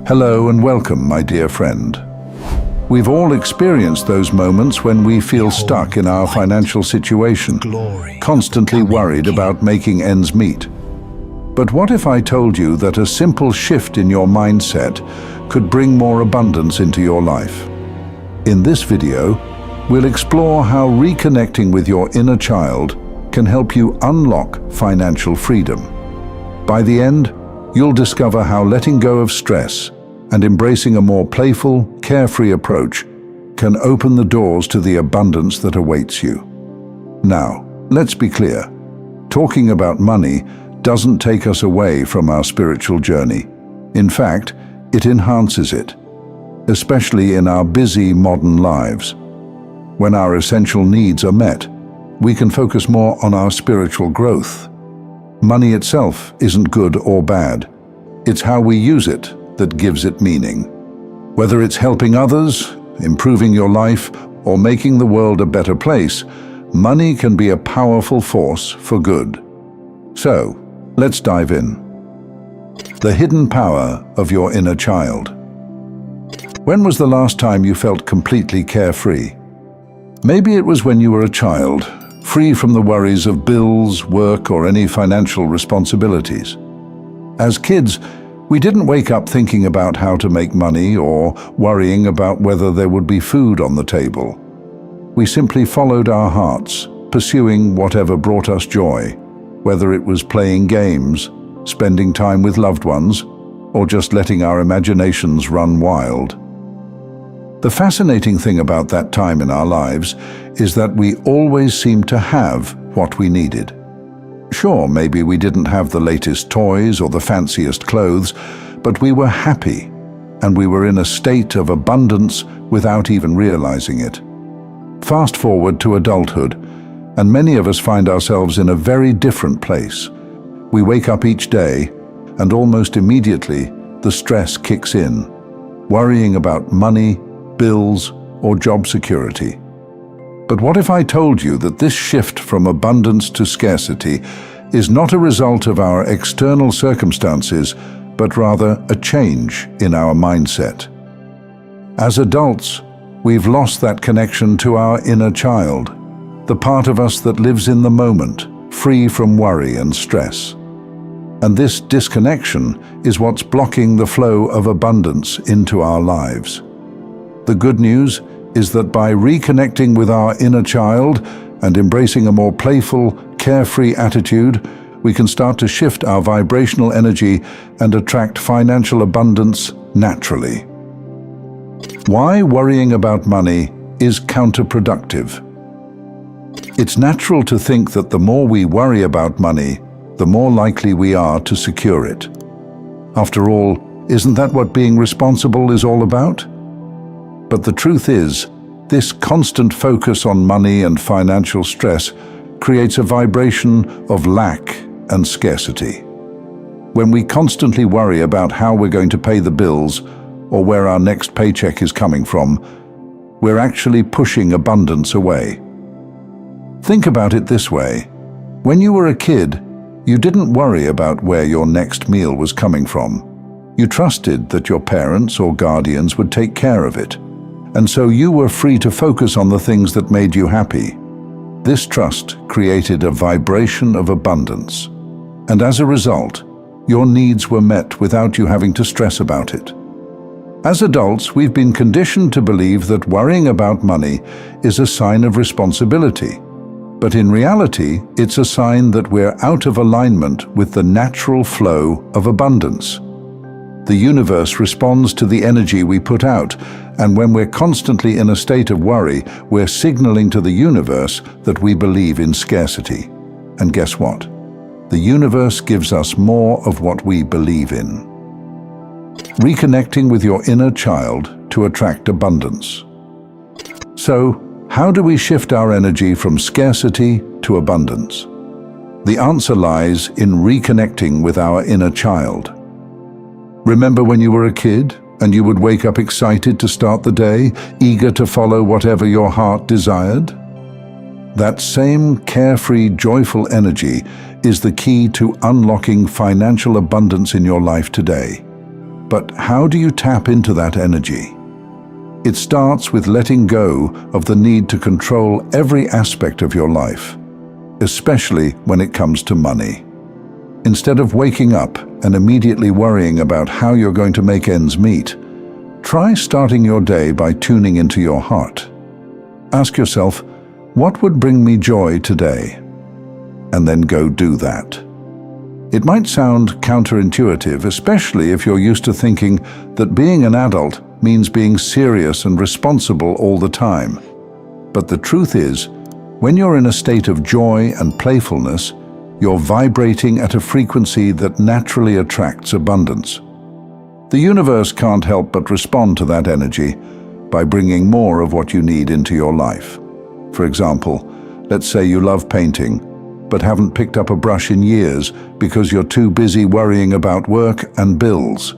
Hello and welcome, my dear friend. We've all experienced those moments when we feel stuck in our financial situation, constantly worried about making ends meet. But what if I told you that a simple shift in your mindset could bring more abundance into your life? In this video, we'll explore how reconnecting with your inner child can help you unlock financial freedom. By the end, you'll discover how letting go of stress and embracing a more playful, carefree approach can open the doors to the abundance that awaits you. Now, let's be clear. Talking about money doesn't take us away from our spiritual journey. In fact, it enhances it, especially in our busy modern lives. When our essential needs are met, we can focus more on our spiritual growth. Money itself isn't good or bad. It's how we use it that gives it meaning. Whether it's helping others, improving your life, or making the world a better place, money can be a powerful force for good. So, let's dive in. The hidden power of your inner child. When was the last time you felt completely carefree? Maybe it was when you were a child, free from the worries of bills, work, or any financial responsibilities. As kids, we didn't wake up thinking about how to make money or worrying about whether there would be food on the table. We simply followed our hearts, pursuing whatever brought us joy, whether it was playing games, spending time with loved ones, or just letting our imaginations run wild. The fascinating thing about that time in our lives is that we always seemed to have what we needed. Sure, maybe we didn't have the latest toys or the fanciest clothes, but we were happy, and we were in a state of abundance without even realizing it. Fast forward to adulthood, and many of us find ourselves in a very different place. We wake up each day, and almost immediately, the stress kicks in, worrying about money, bills, or job security. But what if I told you that this shift from abundance to scarcity is not a result of our external circumstances, but rather a change in our mindset? As adults, we've lost that connection to our inner child, the part of us that lives in the moment, free from worry and stress. And this disconnection is what's blocking the flow of abundance into our lives. The good news is that by reconnecting with our inner child and embracing a more playful, carefree attitude, we can start to shift our vibrational energy and attract financial abundance naturally. Why worrying about money is counterproductive. It's natural to think that the more we worry about money, the more likely we are to secure it. After all, isn't that what being responsible is all about? But the truth is, this constant focus on money and financial stress creates a vibration of lack and scarcity. When we constantly worry about how we're going to pay the bills or where our next paycheck is coming from, we're actually pushing abundance away. Think about it this way. When you were a kid, you didn't worry about where your next meal was coming from. You trusted that your parents or guardians would take care of it. And so you were free to focus on the things that made you happy. This trust created a vibration of abundance. And as a result, your needs were met without you having to stress about it. As adults, we've been conditioned to believe that worrying about money is a sign of responsibility. But in reality, it's a sign that we're out of alignment with the natural flow of abundance. The universe responds to the energy we put out, and when we're constantly in a state of worry, we're signaling to the universe that we believe in scarcity. And guess what? The universe gives us more of what we believe in. Reconnecting with your inner child to attract abundance. So, how do we shift our energy from scarcity to abundance? The answer lies in reconnecting with our inner child. Remember when you were a kid and you would wake up excited to start the day, eager to follow whatever your heart desired? That same carefree, joyful energy is the key to unlocking financial abundance in your life today. But how do you tap into that energy? It starts with letting go of the need to control every aspect of your life, especially when it comes to money. Instead of waking up and immediately worrying about how you're going to make ends meet, try starting your day by tuning into your heart. Ask yourself, what would bring me joy today? And then go do that. It might sound counterintuitive, especially if you're used to thinking that being an adult means being serious and responsible all the time. But the truth is, when you're in a state of joy and playfulness, you're vibrating at a frequency that naturally attracts abundance. The universe can't help but respond to that energy by bringing more of what you need into your life. For example, let's say you love painting, but haven't picked up a brush in years because you're too busy worrying about work and bills.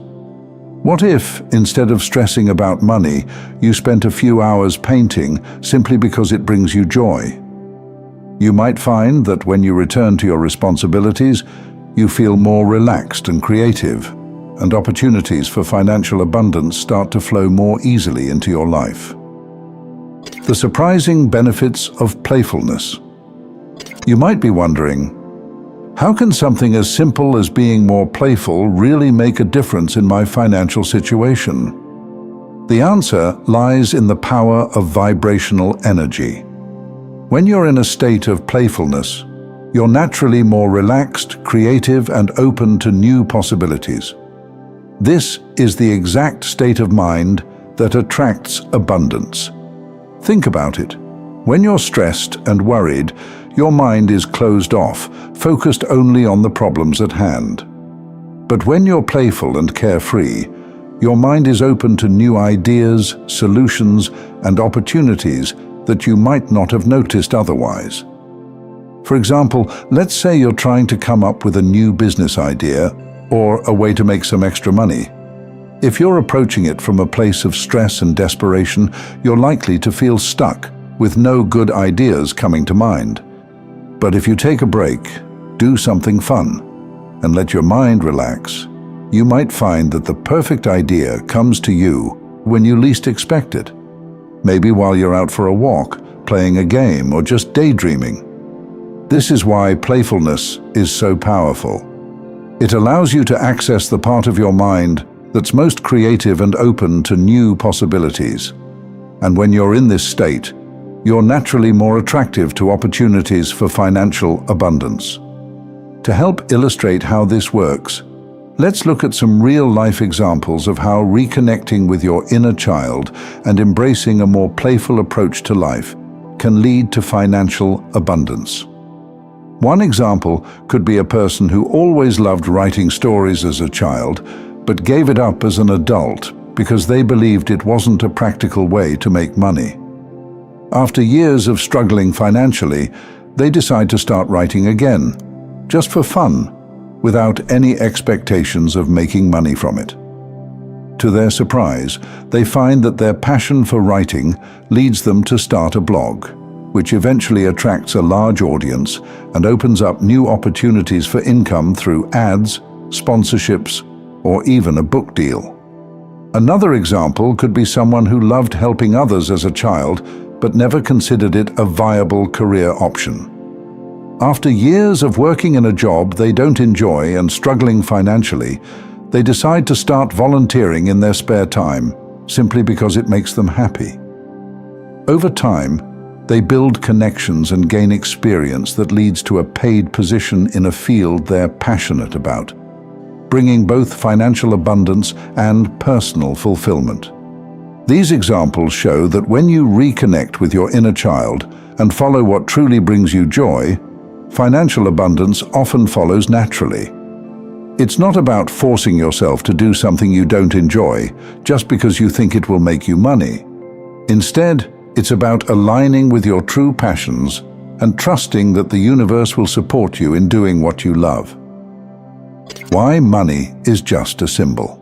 What if, instead of stressing about money, you spent a few hours painting simply because it brings you joy? You might find that when you return to your responsibilities, you feel more relaxed and creative, and opportunities for financial abundance start to flow more easily into your life. The surprising benefits of playfulness. You might be wondering, how can something as simple as being more playful really make a difference in my financial situation? The answer lies in the power of vibrational energy. When you're in a state of playfulness, you're naturally more relaxed, creative, and open to new possibilities. This is the exact state of mind that attracts abundance. Think about it. When you're stressed and worried, your mind is closed off, focused only on the problems at hand. But when you're playful and carefree, your mind is open to new ideas, solutions, and opportunities that you might not have noticed otherwise. For example, let's say you're trying to come up with a new business idea or a way to make some extra money. If you're approaching it from a place of stress and desperation, you're likely to feel stuck, with no good ideas coming to mind. But if you take a break, do something fun, and let your mind relax, you might find that the perfect idea comes to you when you least expect it. Maybe while you're out for a walk, playing a game, or just daydreaming. This is why playfulness is so powerful. It allows you to access the part of your mind that's most creative and open to new possibilities. And when you're in this state, you're naturally more attractive to opportunities for financial abundance. To help illustrate how this works, let's look at some real-life examples of how reconnecting with your inner child and embracing a more playful approach to life can lead to financial abundance. One example could be a person who always loved writing stories as a child, but gave it up as an adult because they believed it wasn't a practical way to make money. After years of struggling financially, they decide to start writing again, just for fun, without any expectations of making money from it. To their surprise, they find that their passion for writing leads them to start a blog, which eventually attracts a large audience and opens up new opportunities for income through ads, sponsorships, or even a book deal. Another example could be someone who loved helping others as a child, but never considered it a viable career option. After years of working in a job they don't enjoy and struggling financially, they decide to start volunteering in their spare time, simply because it makes them happy. Over time, they build connections and gain experience that leads to a paid position in a field they're passionate about, bringing both financial abundance and personal fulfillment. These examples show that when you reconnect with your inner child and follow what truly brings you joy, financial abundance often follows naturally. It's not about forcing yourself to do something you don't enjoy just because you think it will make you money. Instead, it's about aligning with your true passions and trusting that the universe will support you in doing what you love. Why money is just a symbol.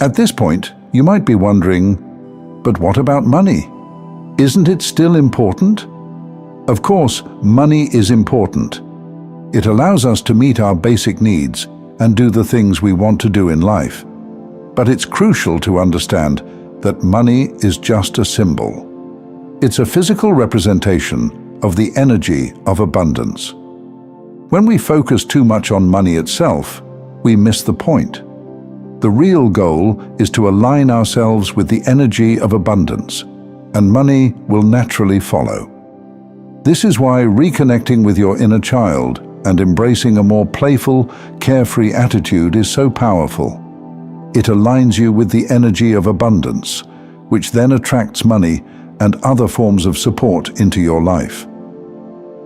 At this point, you might be wondering, but what about money? Isn't it still important? Of course, money is important. It allows us to meet our basic needs and do the things we want to do in life. But it's crucial to understand that money is just a symbol. It's a physical representation of the energy of abundance. When we focus too much on money itself, we miss the point. The real goal is to align ourselves with the energy of abundance, and money will naturally follow. This is why reconnecting with your inner child and embracing a more playful, carefree attitude is so powerful. It aligns you with the energy of abundance, which then attracts money and other forms of support into your life.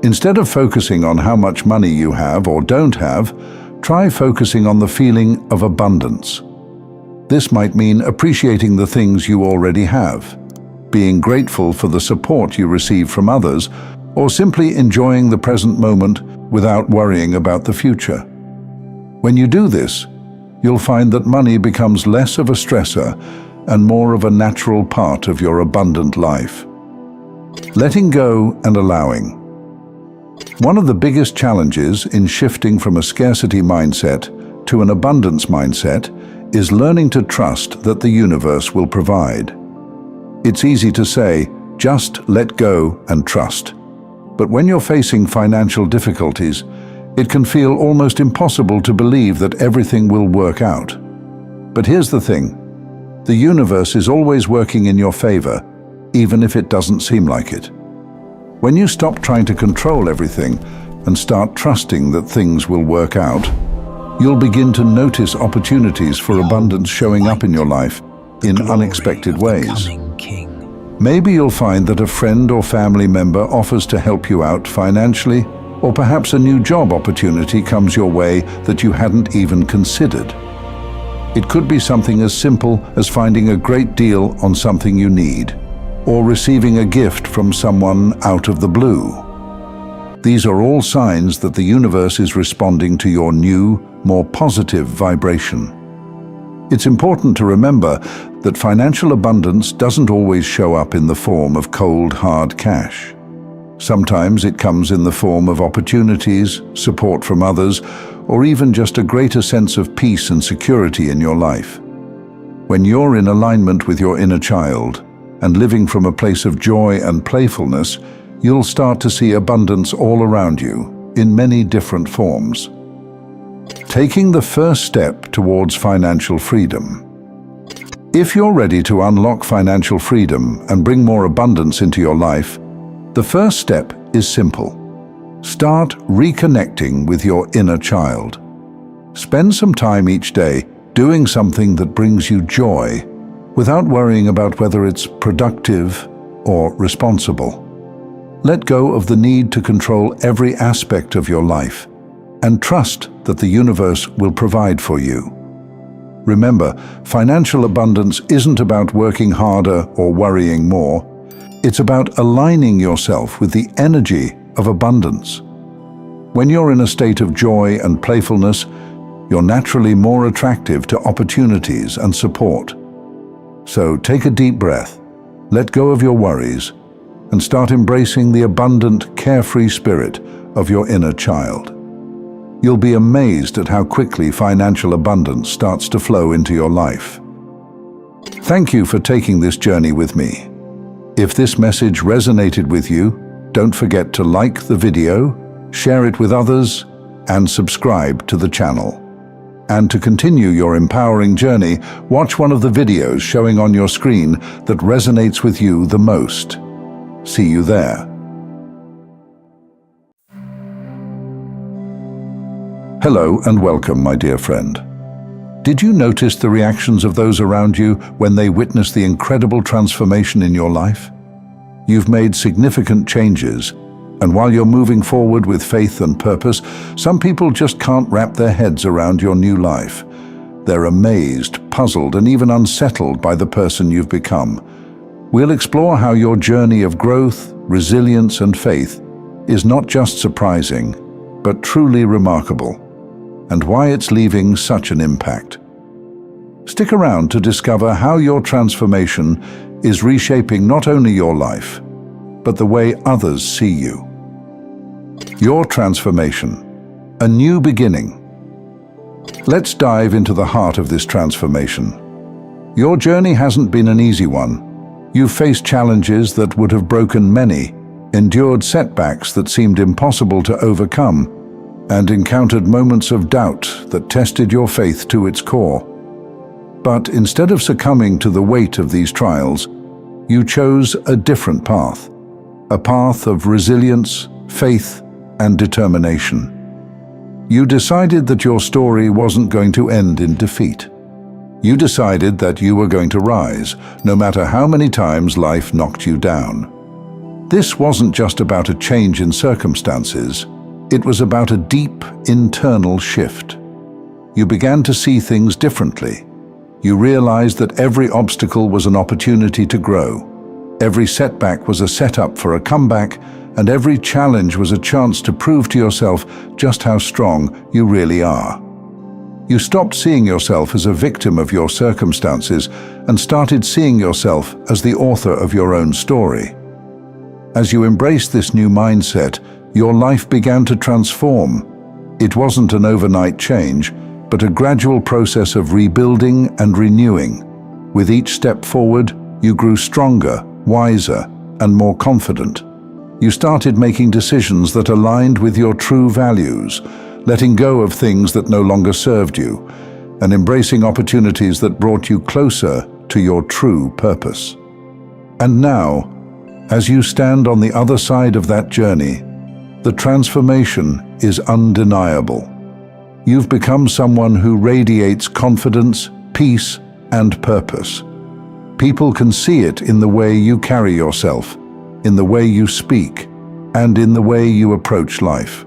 Instead of focusing on how much money you have or don't have, try focusing on the feeling of abundance. This might mean appreciating the things you already have, being grateful for the support you receive from others, or simply enjoying the present moment without worrying about the future. When you do this, you'll find that money becomes less of a stressor and more of a natural part of your abundant life. Letting go and allowing. One of the biggest challenges in shifting from a scarcity mindset to an abundance mindset is learning to trust that the universe will provide. It's easy to say, just let go and trust. But when you're facing financial difficulties, it can feel almost impossible to believe that everything will work out. But here's the thing. The universe is always working in your favor, even if it doesn't seem like it. When you stop trying to control everything and start trusting that things will work out, you'll begin to notice opportunities for abundance showing up in your life in unexpected ways. Maybe you'll find that a friend or family member offers to help you out financially, or perhaps a new job opportunity comes your way that you hadn't even considered. It could be something as simple as finding a great deal on something you need, or receiving a gift from someone out of the blue. These are all signs that the universe is responding to your new, more positive vibration. It's important to remember that financial abundance doesn't always show up in the form of cold, hard cash. Sometimes it comes in the form of opportunities, support from others, or even just a greater sense of peace and security in your life. When you're in alignment with your inner child and living from a place of joy and playfulness, you'll start to see abundance all around you in many different forms. Taking the first step towards financial freedom. If you're ready to unlock financial freedom and bring more abundance into your life, the first step is simple. Start reconnecting with your inner child. Spend some time each day doing something that brings you joy without worrying about whether it's productive or responsible. Let go of the need to control every aspect of your life and trust that the universe will provide for you. Remember, financial abundance isn't about working harder or worrying more. It's about aligning yourself with the energy of abundance. When you're in a state of joy and playfulness, you're naturally more attractive to opportunities and support. So take a deep breath, let go of your worries, and start embracing the abundant, carefree spirit of your inner child. You'll be amazed at how quickly financial abundance starts to flow into your life. Thank you for taking this journey with me. If this message resonated with you, don't forget to like the video, share it with others, and subscribe to the channel. And to continue your empowering journey, watch one of the videos showing on your screen that resonates with you the most. See you there. Hello and welcome, my dear friend. Did you notice the reactions of those around you when they witnessed the incredible transformation in your life? You've made significant changes, and while you're moving forward with faith and purpose, some people just can't wrap their heads around your new life. They're amazed, puzzled, and even unsettled by the person you've become. We'll explore how your journey of growth, resilience, and faith is not just surprising, but truly remarkable, and why it's leaving such an impact. Stick around to discover how your transformation is reshaping not only your life, but the way others see you. Your transformation, a new beginning. Let's dive into the heart of this transformation, Your journey hasn't been an easy one. You've faced challenges that would have broken many, endured setbacks that seemed impossible to overcome, and encountered moments of doubt that tested your faith to its core. But instead of succumbing to the weight of these trials, you chose a different path, a path of resilience, faith, and determination. You decided that your story wasn't going to end in defeat. You decided that you were going to rise, no matter how many times life knocked you down. This wasn't just about a change in circumstances, it was about a deep internal shift. You began to see things differently. You realized that every obstacle was an opportunity to grow. Every setback was a setup for a comeback, and every challenge was a chance to prove to yourself just how strong you really are. You stopped seeing yourself as a victim of your circumstances and started seeing yourself as the author of your own story. As you embraced this new mindset, your life began to transform. It wasn't an overnight change, but a gradual process of rebuilding and renewing. With each step forward, you grew stronger, wiser, and more confident. You started making decisions that aligned with your true values, letting go of things that no longer served you, and embracing opportunities that brought you closer to your true purpose. And now, as you stand on the other side of that journey, the transformation is undeniable. You've become someone who radiates confidence, peace, and purpose. People can see it in the way you carry yourself, in the way you speak, and in the way you approach life.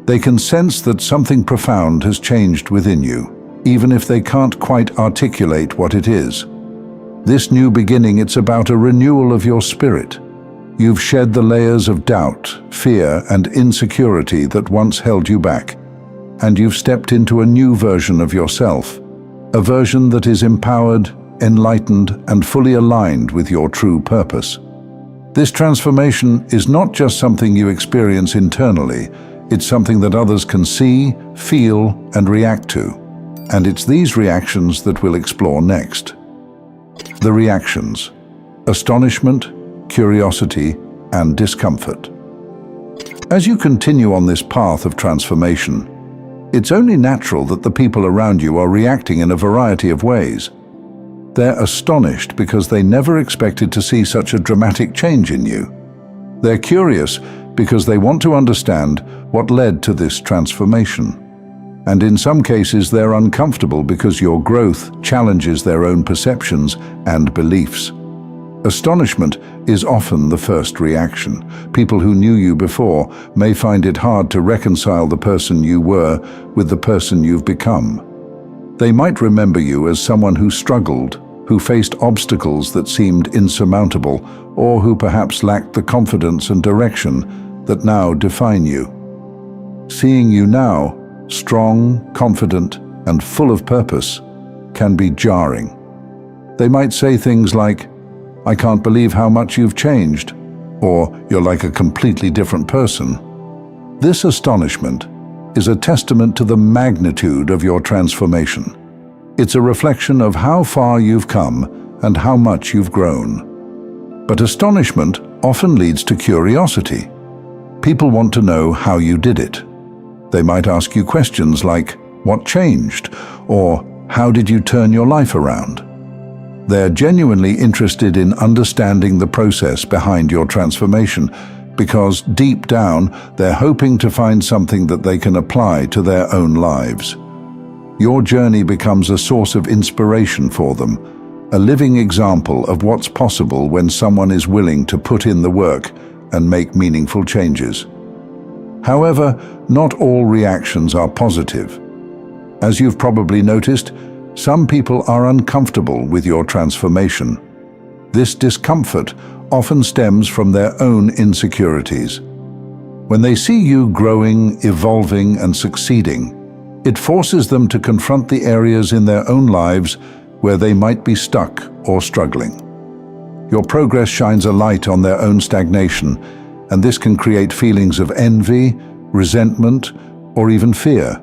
They can sense that something profound has changed within you, even if they can't quite articulate what it is. This new beginning, it's about a renewal of your spirit. You've shed the layers of doubt, fear, and insecurity that once held you back, and you've stepped into a new version of yourself, a version that is empowered, enlightened, and fully aligned with your true purpose. This transformation is not just something you experience internally, it's something that others can see, feel, and react to. And it's these reactions that we'll explore next. The reactions: astonishment, curiosity, and discomfort. As you continue on this path of transformation, it's only natural that the people around you are reacting in a variety of ways. They're astonished because they never expected to see such a dramatic change in you. They're curious because they want to understand what led to this transformation. And in some cases, they're uncomfortable because your growth challenges their own perceptions and beliefs. Astonishment is often the first reaction. People who knew you before may find it hard to reconcile the person you were with the person you've become. They might remember you as someone who struggled, who faced obstacles that seemed insurmountable, or who perhaps lacked the confidence and direction that now define you. Seeing you now, strong, confident, and full of purpose, can be jarring. They might say things like, "I can't believe how much you've changed," or "You're like a completely different person." This astonishment is a testament to the magnitude of your transformation. It's a reflection of how far you've come and how much you've grown. But astonishment often leads to curiosity. People want to know how you did it. They might ask you questions like, "What changed?" or "How did you turn your life around?" They're genuinely interested in understanding the process behind your transformation, because deep down, they're hoping to find something that they can apply to their own lives. Your journey becomes a source of inspiration for them, a living example of what's possible when someone is willing to put in the work and make meaningful changes. However, not all reactions are positive. As you've probably noticed, some people are uncomfortable with your transformation. This discomfort often stems from their own insecurities. When they see you growing, evolving, and succeeding, it forces them to confront the areas in their own lives where they might be stuck or struggling. Your progress shines a light on their own stagnation, and this can create feelings of envy, resentment, or even fear.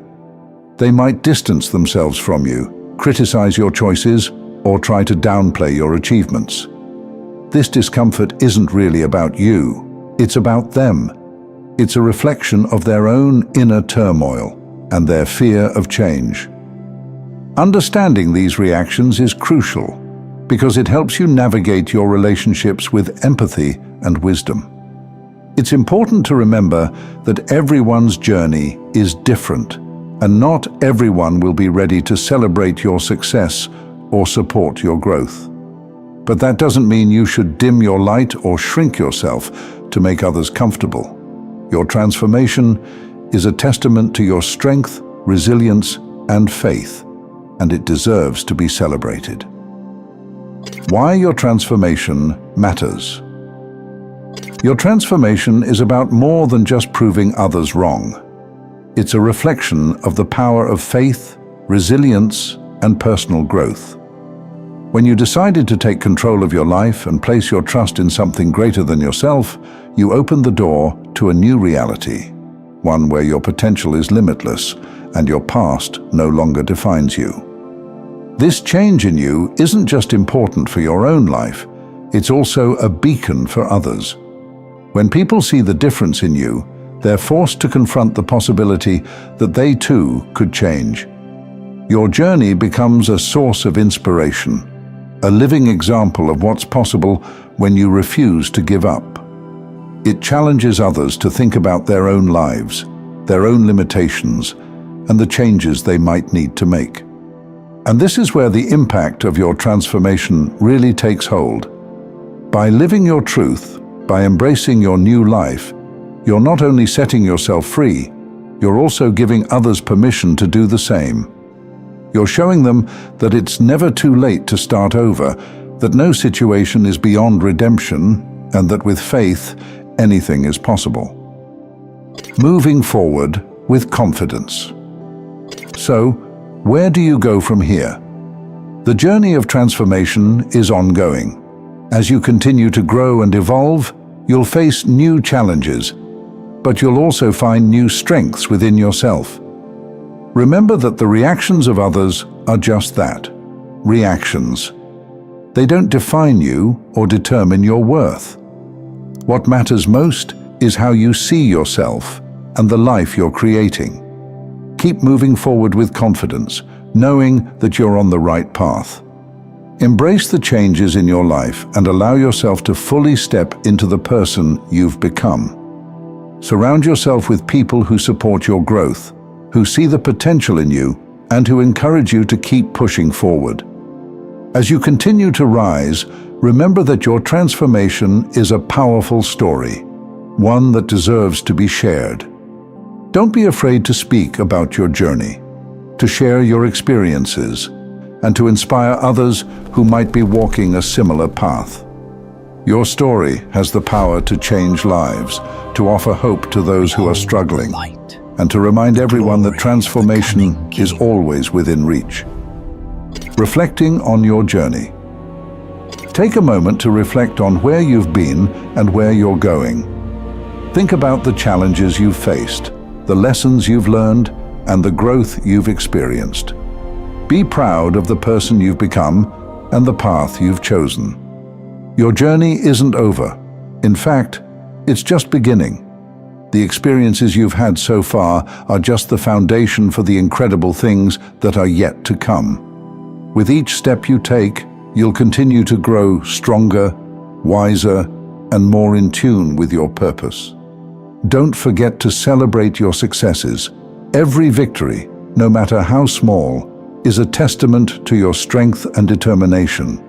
They might distance themselves from you, criticize your choices, or try to downplay your achievements. This discomfort isn't really about you, it's about them. It's a reflection of their own inner turmoil and their fear of change. Understanding these reactions is crucial because it helps you navigate your relationships with empathy and wisdom. It's important to remember that everyone's journey is different, and not everyone will be ready to celebrate your success or support your growth. But that doesn't mean you should dim your light or shrink yourself to make others comfortable. Your transformation is a testament to your strength, resilience, and faith, and it deserves to be celebrated. Why your transformation matters. Your transformation is about more than just proving others wrong. It's a reflection of the power of faith, resilience, and personal growth. When you decided to take control of your life and place your trust in something greater than yourself, you opened the door to a new reality, one where your potential is limitless and your past no longer defines you. This change in you isn't just important for your own life, it's also a beacon for others. When people see the difference in you, they're forced to confront the possibility that they too could change. Your journey becomes a source of inspiration, a living example of what's possible when you refuse to give up. It challenges others to think about their own lives, their own limitations, and the changes they might need to make. And this is where the impact of your transformation really takes hold. By living your truth, by embracing your new life, you're not only setting yourself free, you're also giving others permission to do the same. You're showing them that it's never too late to start over, that no situation is beyond redemption, and that with faith, anything is possible. Moving forward with confidence. So, where do you go from here? The journey of transformation is ongoing. As you continue to grow and evolve, you'll face new challenges, but you'll also find new strengths within yourself. Remember that the reactions of others are just that, reactions. They don't define you or determine your worth. What matters most is how you see yourself and the life you're creating. Keep moving forward with confidence, knowing that you're on the right path. Embrace the changes in your life and allow yourself to fully step into the person you've become. Surround yourself with people who support your growth, who see the potential in you, and who encourage you to keep pushing forward. As you continue to rise, remember that your transformation is a powerful story, one that deserves to be shared. Don't be afraid to speak about your journey, to share your experiences, and to inspire others who might be walking a similar path. Your story has the power to change lives, to offer hope to those who are struggling, and to remind everyone that transformation is always within reach. Reflecting on your journey. Take a moment to reflect on where you've been and where you're going. Think about the challenges you've faced, the lessons you've learned, and the growth you've experienced. Be proud of the person you've become and the path you've chosen. Your journey isn't over. In fact, it's just beginning. The experiences you've had so far are just the foundation for the incredible things that are yet to come. With each step you take, you'll continue to grow stronger, wiser, and more in tune with your purpose. Don't forget to celebrate your successes. Every victory, no matter how small, is a testament to your strength and determination.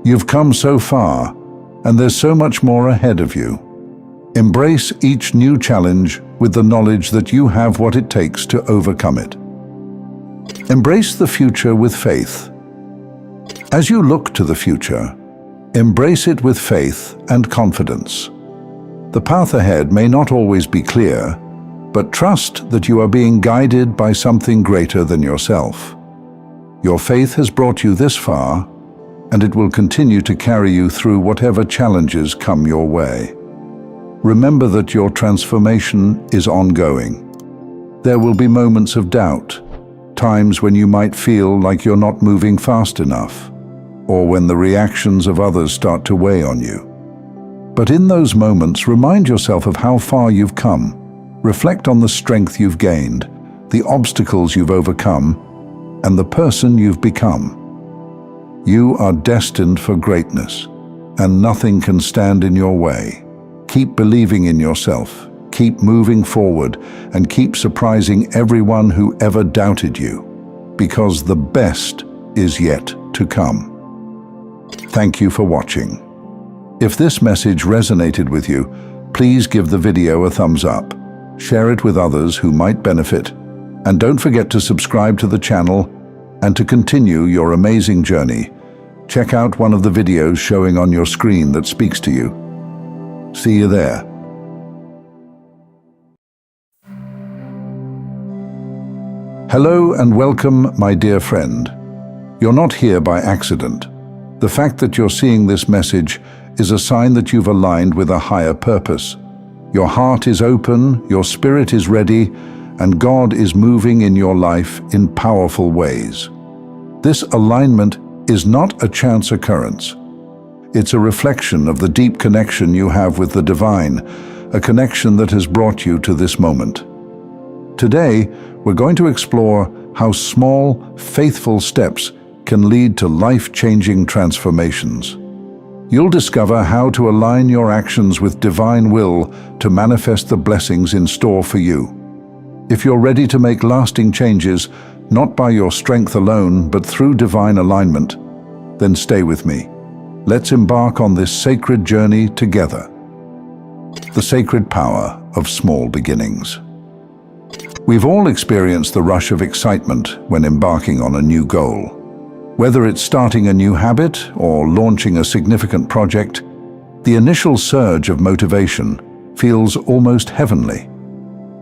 You've come so far, and there's so much more ahead of you. Embrace each new challenge with the knowledge that you have what it takes to overcome it. Embrace the future with faith. As you look to the future, embrace it with faith and confidence. The path ahead may not always be clear, but trust that you are being guided by something greater than yourself. Your faith has brought you this far, and it will continue to carry you through whatever challenges come your way. Remember that your transformation is ongoing. There will be moments of doubt, times when you might feel like you're not moving fast enough. or when the reactions of others start to weigh on you. But in those moments, remind yourself of how far you've come. Reflect on the strength you've gained, the obstacles you've overcome, and the person you've become. You are destined for greatness, and nothing can stand in your way. Keep believing in yourself, keep moving forward, and keep surprising everyone who ever doubted you, because the best is yet to come. Thank you for watching. If this message resonated with you, please give the video a thumbs up, share it with others who might benefit, and don't forget to subscribe to the channel. And to continue your amazing journey, check out one of the videos showing on your screen that speaks to you. See you there. Hello and welcome, my dear friend. You're not here by accident. The fact that you're seeing this message is a sign that you've aligned with a higher purpose. Your heart is open, your spirit is ready, and God is moving in your life in powerful ways. This alignment is not a chance occurrence. It's a reflection of the deep connection you have with the divine, a connection that has brought you to this moment. Today, we're going to explore how small, faithful steps can lead to life-changing transformations. You'll discover how to align your actions with divine will to manifest the blessings in store for you. If you're ready to make lasting changes, not by your strength alone, but through divine alignment, then stay with me. Let's embark on this sacred journey together. The sacred power of small beginnings. We've all experienced the rush of excitement when embarking on a new goal. Whether it's starting a new habit or launching a significant project, the initial surge of motivation feels almost heavenly.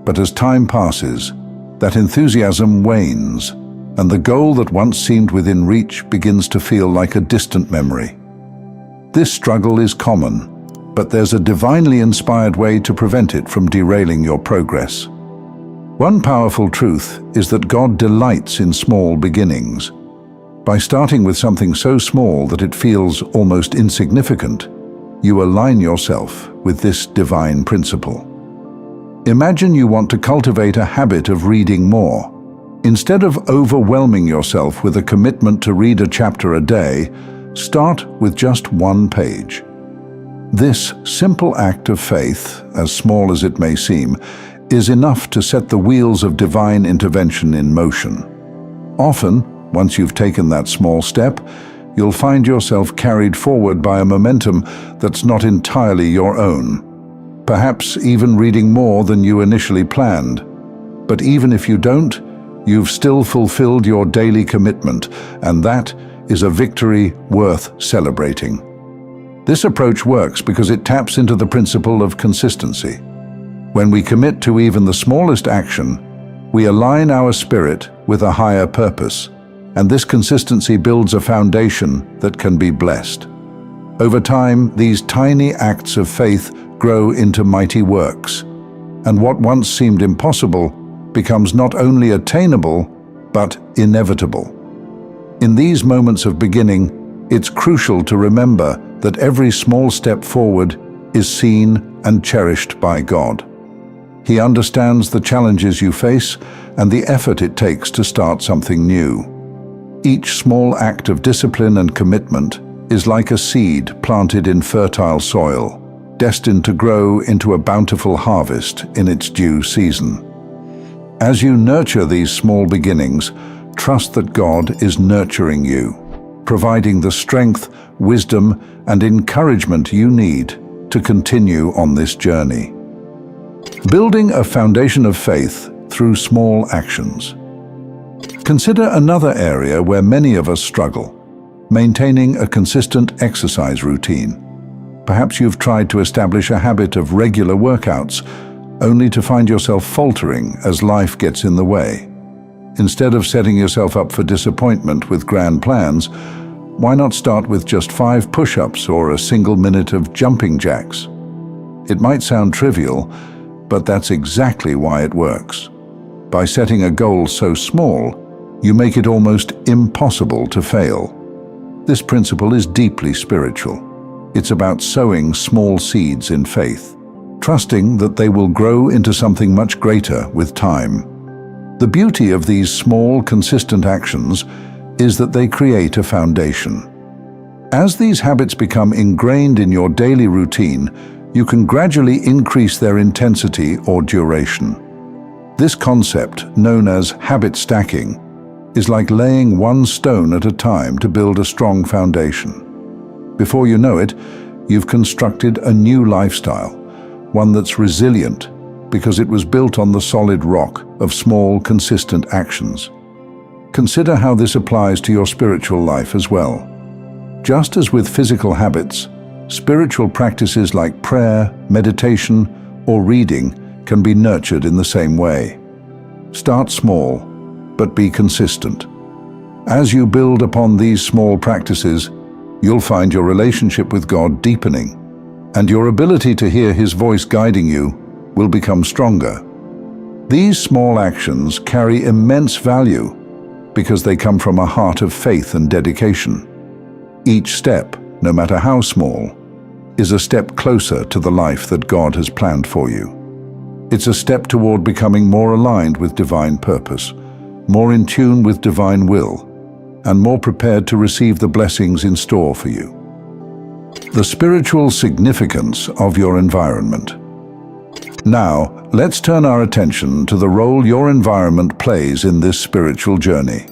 But as time passes, that enthusiasm wanes, and the goal that once seemed within reach begins to feel like a distant memory. This struggle is common, but there's a divinely inspired way to prevent it from derailing your progress. One powerful truth is that God delights in small beginnings. By starting with something so small that it feels almost insignificant, you align yourself with this divine principle. Imagine you want to cultivate a habit of reading more. Instead of overwhelming yourself with a commitment to read a chapter a day, start with just one page. This simple act of faith, as small as it may seem, is enough to set the wheels of divine intervention in motion. Often, once you've taken that small step, you'll find yourself carried forward by a momentum that's not entirely your own. Perhaps even reading more than you initially planned. But even if you don't, you've still fulfilled your daily commitment, and that is a victory worth celebrating. This approach works because it taps into the principle of consistency. When we commit to even the smallest action, we align our spirit with a higher purpose, and this consistency builds a foundation that can be blessed. Over time, these tiny acts of faith grow into mighty works, and what once seemed impossible becomes not only attainable, but inevitable. In these moments of beginning, it's crucial to remember that every small step forward is seen and cherished by God. He understands the challenges you face and the effort it takes to start something new. Each small act of discipline and commitment is like a seed planted in fertile soil, destined to grow into a bountiful harvest in its due season. As you nurture these small beginnings, trust that God is nurturing you, providing the strength, wisdom, and encouragement you need to continue on this journey. Building a foundation of faith through small actions. Consider another area where many of us struggle: maintaining a consistent exercise routine. Perhaps you've tried to establish a habit of regular workouts, only to find yourself faltering as life gets in the way. Instead of setting yourself up for disappointment with grand plans, why not start with just 5 push-ups or a single minute of jumping jacks? It might sound trivial, but that's exactly why it works. By setting a goal so small, you make it almost impossible to fail. This principle is deeply spiritual. It's about sowing small seeds in faith, trusting that they will grow into something much greater with time. The beauty of these small, consistent actions is that they create a foundation. As these habits become ingrained in your daily routine, you can gradually increase their intensity or duration. This concept, known as habit stacking, is like laying one stone at a time to build a strong foundation. Before you know it, you've constructed a new lifestyle, one that's resilient because it was built on the solid rock of small, consistent actions. Consider how this applies to your spiritual life as well. Just as with physical habits, spiritual practices like prayer, meditation, or reading can be nurtured in the same way. Start small, but be consistent. As you build upon these small practices, you'll find your relationship with God deepening, and your ability to hear His voice guiding you will become stronger. These small actions carry immense value because they come from a heart of faith and dedication. Each step, no matter how small, is a step closer to the life that God has planned for you. It's a step toward becoming more aligned with divine purpose, more in tune with divine will, and more prepared to receive the blessings in store for you. The spiritual significance of your environment. Now, let's turn our attention to the role your environment plays in this spiritual journey.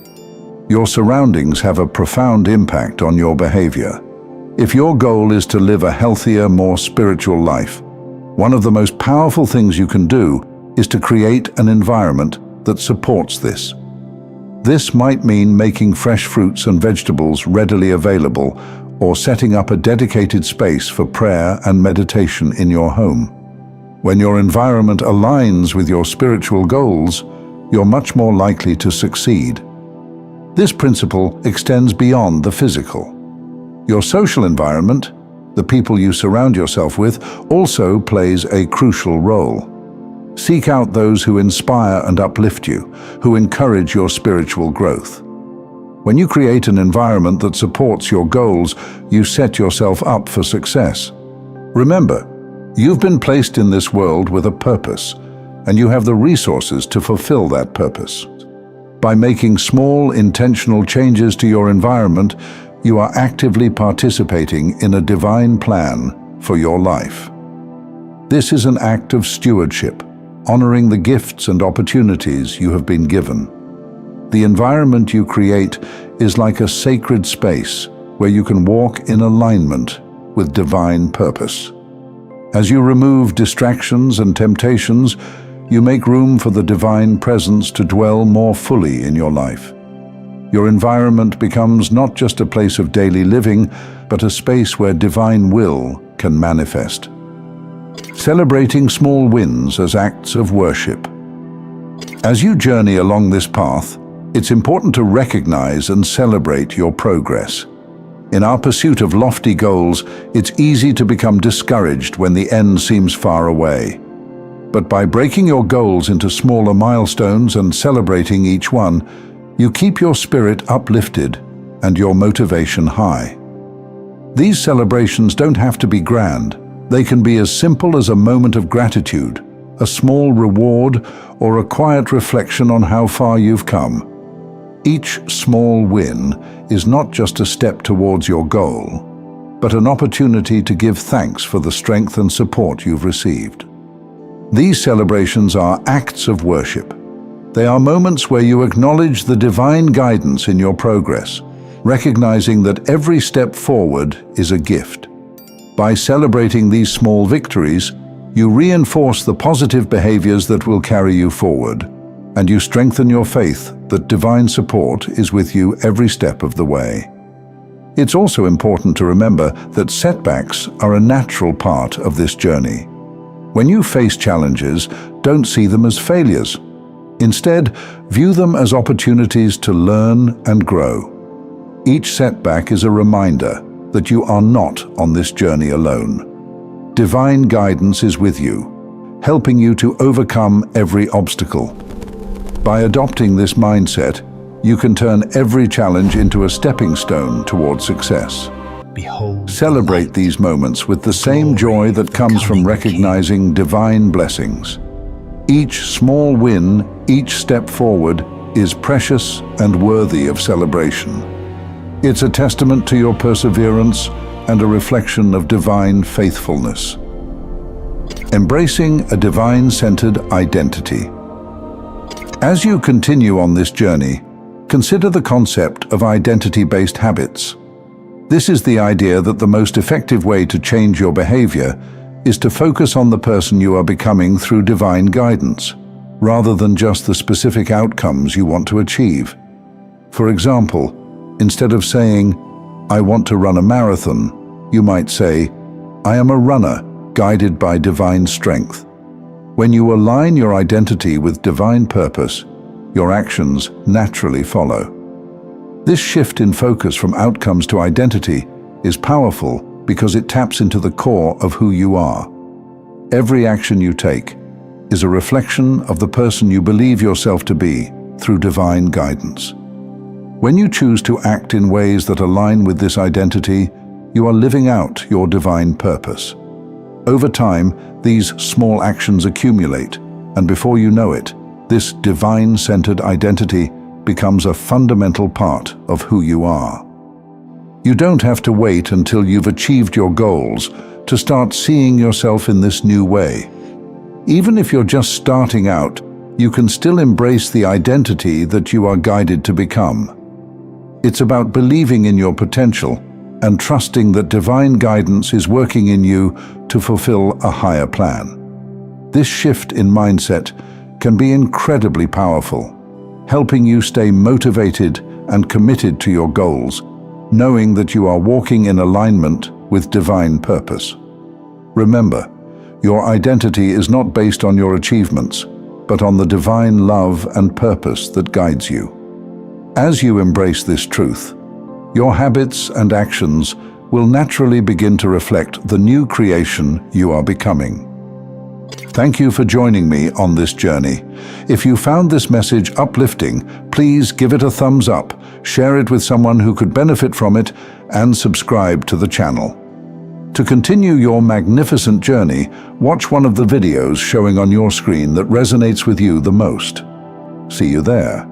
Your surroundings have a profound impact on your behavior. If your goal is to live a healthier, more spiritual life, one of the most powerful things you can do is to create an environment that supports this. This might mean making fresh fruits and vegetables readily available, or setting up a dedicated space for prayer and meditation in your home. When your environment aligns with your spiritual goals, you're much more likely to succeed. This principle extends beyond the physical. Your social environment, the people you surround yourself with, also plays a crucial role. Seek out those who inspire and uplift you, who encourage your spiritual growth. When you create an environment that supports your goals, you set yourself up for success. Remember, you've been placed in this world with a purpose, and you have the resources to fulfill that purpose. By making small, intentional changes to your environment, you are actively participating in a divine plan for your life. This is an act of stewardship, honoring the gifts and opportunities you have been given. The environment you create is like a sacred space where you can walk in alignment with divine purpose. As you remove distractions and temptations, you make room for the divine presence to dwell more fully in your life. Your environment becomes not just a place of daily living, but a space where divine will can manifest. Celebrating small wins as acts of worship. As you journey along this path, it's important to recognize and celebrate your progress. In our pursuit of lofty goals, it's easy to become discouraged when the end seems far away. But by breaking your goals into smaller milestones and celebrating each one, you keep your spirit uplifted and your motivation high. These celebrations don't have to be grand. They can be as simple as a moment of gratitude, a small reward, or a quiet reflection on how far you've come. Each small win is not just a step towards your goal, but an opportunity to give thanks for the strength and support you've received. These celebrations are acts of worship. They are moments where you acknowledge the divine guidance in your progress, recognizing that every step forward is a gift. By celebrating these small victories, you reinforce the positive behaviors that will carry you forward, and you strengthen your faith that divine support is with you every step of the way. It's also important to remember that setbacks are a natural part of this journey. When you face challenges, don't see them as failures. Instead, view them as opportunities to learn and grow. Each setback is a reminder that you are not on this journey alone. Divine guidance is with you, helping you to overcome every obstacle. By adopting this mindset, you can turn every challenge into a stepping stone toward success. Celebrate these moments with the same joy that comes from recognizing divine blessings. Each small win, each step forward, is precious and worthy of celebration. It's a testament to your perseverance and a reflection of divine faithfulness. Embracing a divine-centered identity. As you continue on this journey, consider the concept of identity-based habits. This is the idea that the most effective way to change your behavior is to focus on the person you are becoming through divine guidance, rather than just the specific outcomes you want to achieve. For example, instead of saying, "I want to run a marathon," you might say, "I am a runner guided by divine strength." When you align your identity with divine purpose, your actions naturally follow. This shift in focus from outcomes to identity is powerful because it taps into the core of who you are. Every action you take is a reflection of the person you believe yourself to be through divine guidance. When you choose to act in ways that align with this identity, you are living out your divine purpose. Over time, these small actions accumulate, and before you know it, this divine-centered identity becomes a fundamental part of who you are. You don't have to wait until you've achieved your goals to start seeing yourself in this new way. Even if you're just starting out, you can still embrace the identity that you are guided to become. It's about believing in your potential and trusting that divine guidance is working in you to fulfill a higher plan. This shift in mindset can be incredibly powerful, helping you stay motivated and committed to your goals, knowing that you are walking in alignment with divine purpose. Remember, your identity is not based on your achievements, but on the divine love and purpose that guides you. As you embrace this truth, your habits and actions will naturally begin to reflect the new creation you are becoming. Thank you for joining me on this journey. If you found this message uplifting, please give it a thumbs up, share it with someone who could benefit from it, and subscribe to the channel. To continue your magnificent journey, watch one of the videos showing on your screen that resonates with you the most. See you there.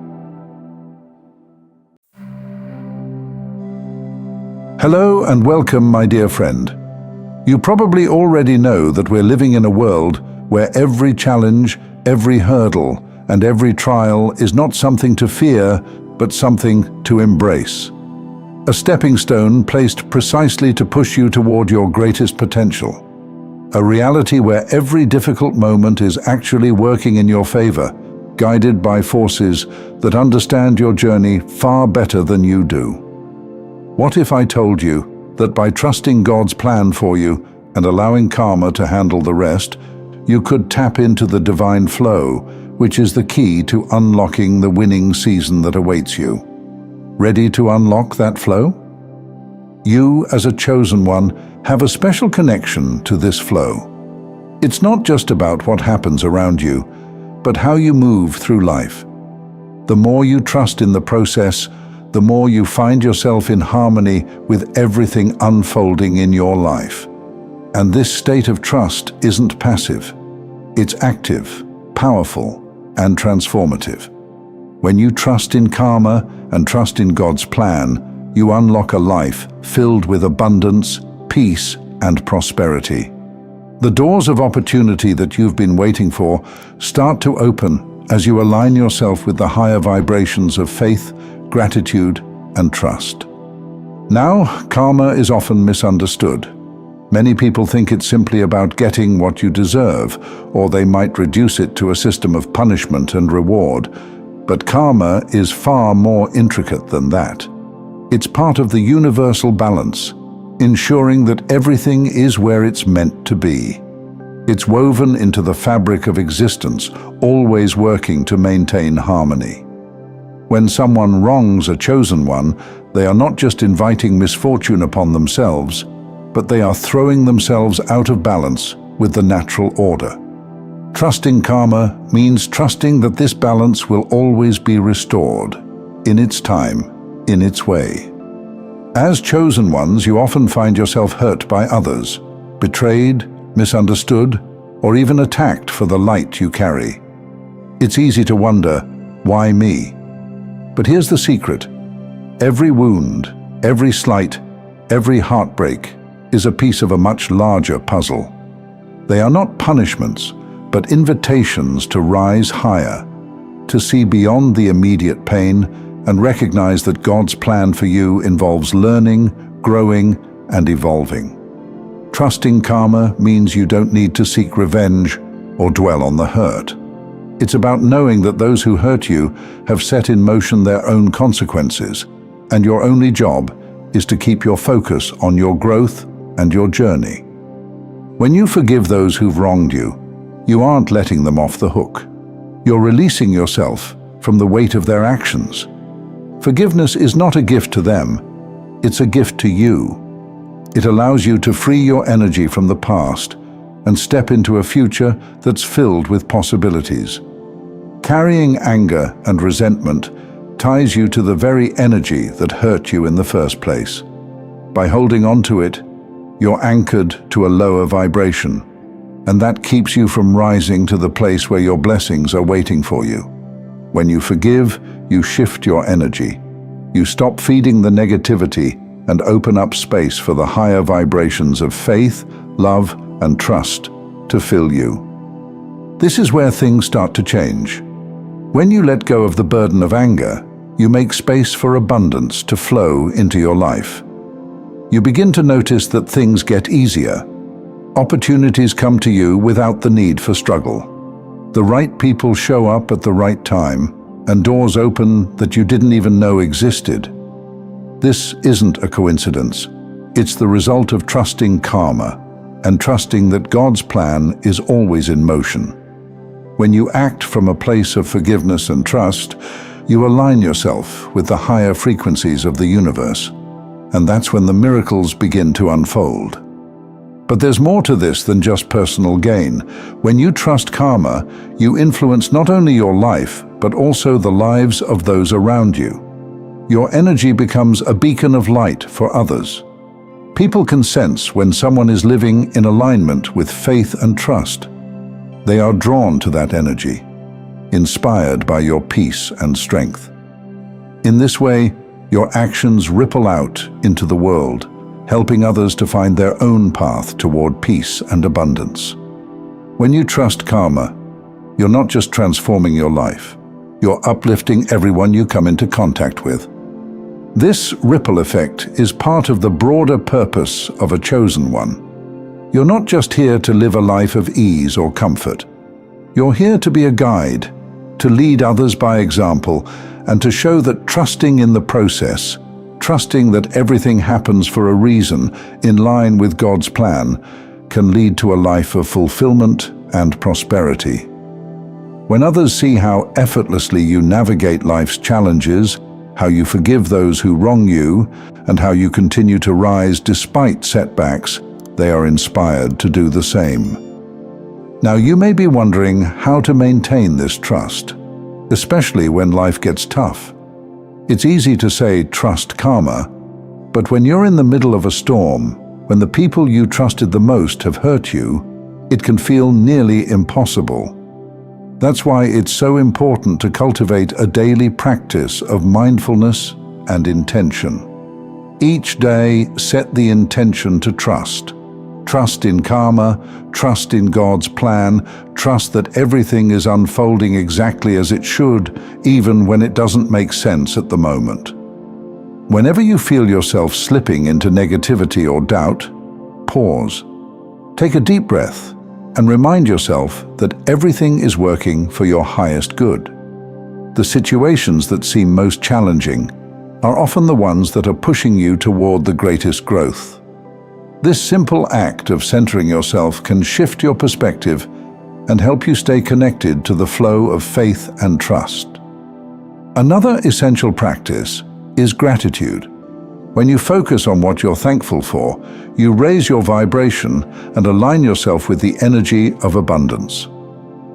Hello and welcome, my dear friend. You probably already know that we're living in a world where every challenge, every hurdle, and every trial is not something to fear, but something to embrace. A stepping stone placed precisely to push you toward your greatest potential. A reality where every difficult moment is actually working in your favor, guided by forces that understand your journey far better than you do. What if I told you that by trusting God's plan for you and allowing karma to handle the rest, you could tap into the divine flow, which is the key to unlocking the winning season that awaits you? Ready to unlock that flow? You, as a chosen one, have a special connection to this flow. It's not just about what happens around you, but how you move through life. The more you trust in the process, the more you find yourself in harmony with everything unfolding in your life. And this state of trust isn't passive. It's active, powerful, and transformative. When you trust in karma and trust in God's plan, you unlock a life filled with abundance, peace, and prosperity. The doors of opportunity that you've been waiting for start to open as you align yourself with the higher vibrations of faith, gratitude, and trust. Now, karma is often misunderstood. Many people think it's simply about getting what you deserve, or they might reduce it to a system of punishment and reward. But karma is far more intricate than that. It's part of the universal balance, ensuring that everything is where it's meant to be. It's woven into the fabric of existence, always working to maintain harmony. When someone wrongs a chosen one, they are not just inviting misfortune upon themselves, but they are throwing themselves out of balance with the natural order. Trusting karma means trusting that this balance will always be restored. in its time, in its way. As chosen ones, you often find yourself hurt by others, betrayed, misunderstood, or even attacked for the light you carry. It's easy to wonder, why me? But here's the secret. Every wound, every slight, every heartbreak is a piece of a much larger puzzle. They are not punishments, but invitations to rise higher, to see beyond the immediate pain and recognize that God's plan for you involves learning, growing, and evolving. Trusting karma means you don't need to seek revenge or dwell on the hurt. It's about knowing that those who hurt you have set in motion their own consequences, and your only job is to keep your focus on your growth and your journey. When you forgive those who've wronged you, you aren't letting them off the hook. You're releasing yourself from the weight of their actions. Forgiveness is not a gift to them, it's a gift to you. It allows you to free your energy from the past and step into a future that's filled with possibilities. Carrying anger and resentment ties you to the very energy that hurt you in the first place. By holding on to it, you're anchored to a lower vibration, and that keeps you from rising to the place where your blessings are waiting for you. When you forgive, you shift your energy. You stop feeding the negativity and open up space for the higher vibrations of faith, love, and trust to fill you. This is where things start to change. When you let go of the burden of anger, you make space for abundance to flow into your life. You begin to notice that things get easier. Opportunities come to you without the need for struggle. The right people show up at the right time, and doors open that you didn't even know existed. This isn't a coincidence. It's the result of trusting karma and trusting that God's plan is always in motion. When you act from a place of forgiveness and trust, you align yourself with the higher frequencies of the universe, and that's when the miracles begin to unfold. But there's more to this than just personal gain. When you trust karma, you influence not only your life, but also the lives of those around you. Your energy becomes a beacon of light for others. People can sense when someone is living in alignment with faith and trust. They are drawn to that energy, inspired by your peace and strength. In this way, your actions ripple out into the world, helping others to find their own path toward peace and abundance. When you trust karma, you're not just transforming your life, you're uplifting everyone you come into contact with. This ripple effect is part of the broader purpose of a chosen one. You're not just here to live a life of ease or comfort. You're here to be a guide, to lead others by example, and to show that trusting in the process, trusting that everything happens for a reason in line with God's plan, can lead to a life of fulfillment and prosperity. When others see how effortlessly you navigate life's challenges, how you forgive those who wrong you, and how you continue to rise despite setbacks, they are inspired to do the same. Now, you may be wondering how to maintain this trust, especially when life gets tough. It's easy to say trust karma, but when you're in the middle of a storm, when the people you trusted the most have hurt you, it can feel nearly impossible. That's why it's so important to cultivate a daily practice of mindfulness and intention. Each day, set the intention to trust. Trust in karma, trust in God's plan, trust that everything is unfolding exactly as it should, even when it doesn't make sense at the moment. Whenever you feel yourself slipping into negativity or doubt, pause. Take a deep breath and remind yourself that everything is working for your highest good. The situations that seem most challenging are often the ones that are pushing you toward the greatest growth. This simple act of centering yourself can shift your perspective and help you stay connected to the flow of faith and trust. Another essential practice is gratitude. When you focus on what you're thankful for, you raise your vibration and align yourself with the energy of abundance.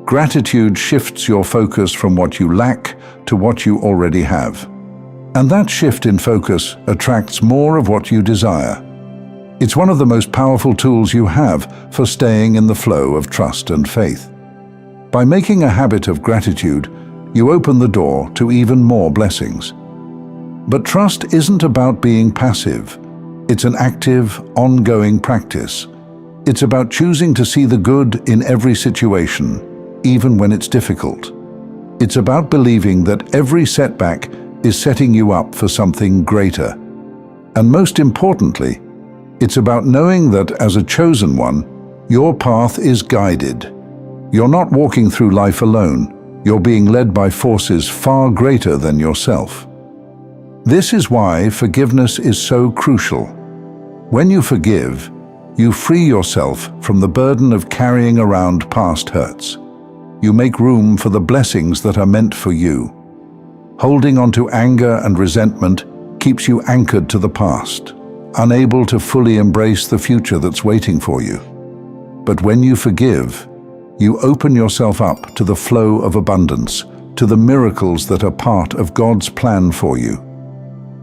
Gratitude shifts your focus from what you lack to what you already have. And that shift in focus attracts more of what you desire. It's one of the most powerful tools you have for staying in the flow of trust and faith. By making a habit of gratitude, you open the door to even more blessings. But trust isn't about being passive. It's an active, ongoing practice. It's about choosing to see the good in every situation, even when it's difficult. It's about believing that every setback is setting you up for something greater. And most importantly, it's about knowing that as a chosen one, your path is guided. You're not walking through life alone. You're being led by forces far greater than yourself. This is why forgiveness is so crucial. When you forgive, you free yourself from the burden of carrying around past hurts. You make room for the blessings that are meant for you. Holding on to anger and resentment keeps you anchored to the past, unable to fully embrace the future that's waiting for you. But when you forgive, you open yourself up to the flow of abundance, to the miracles that are part of God's plan for you.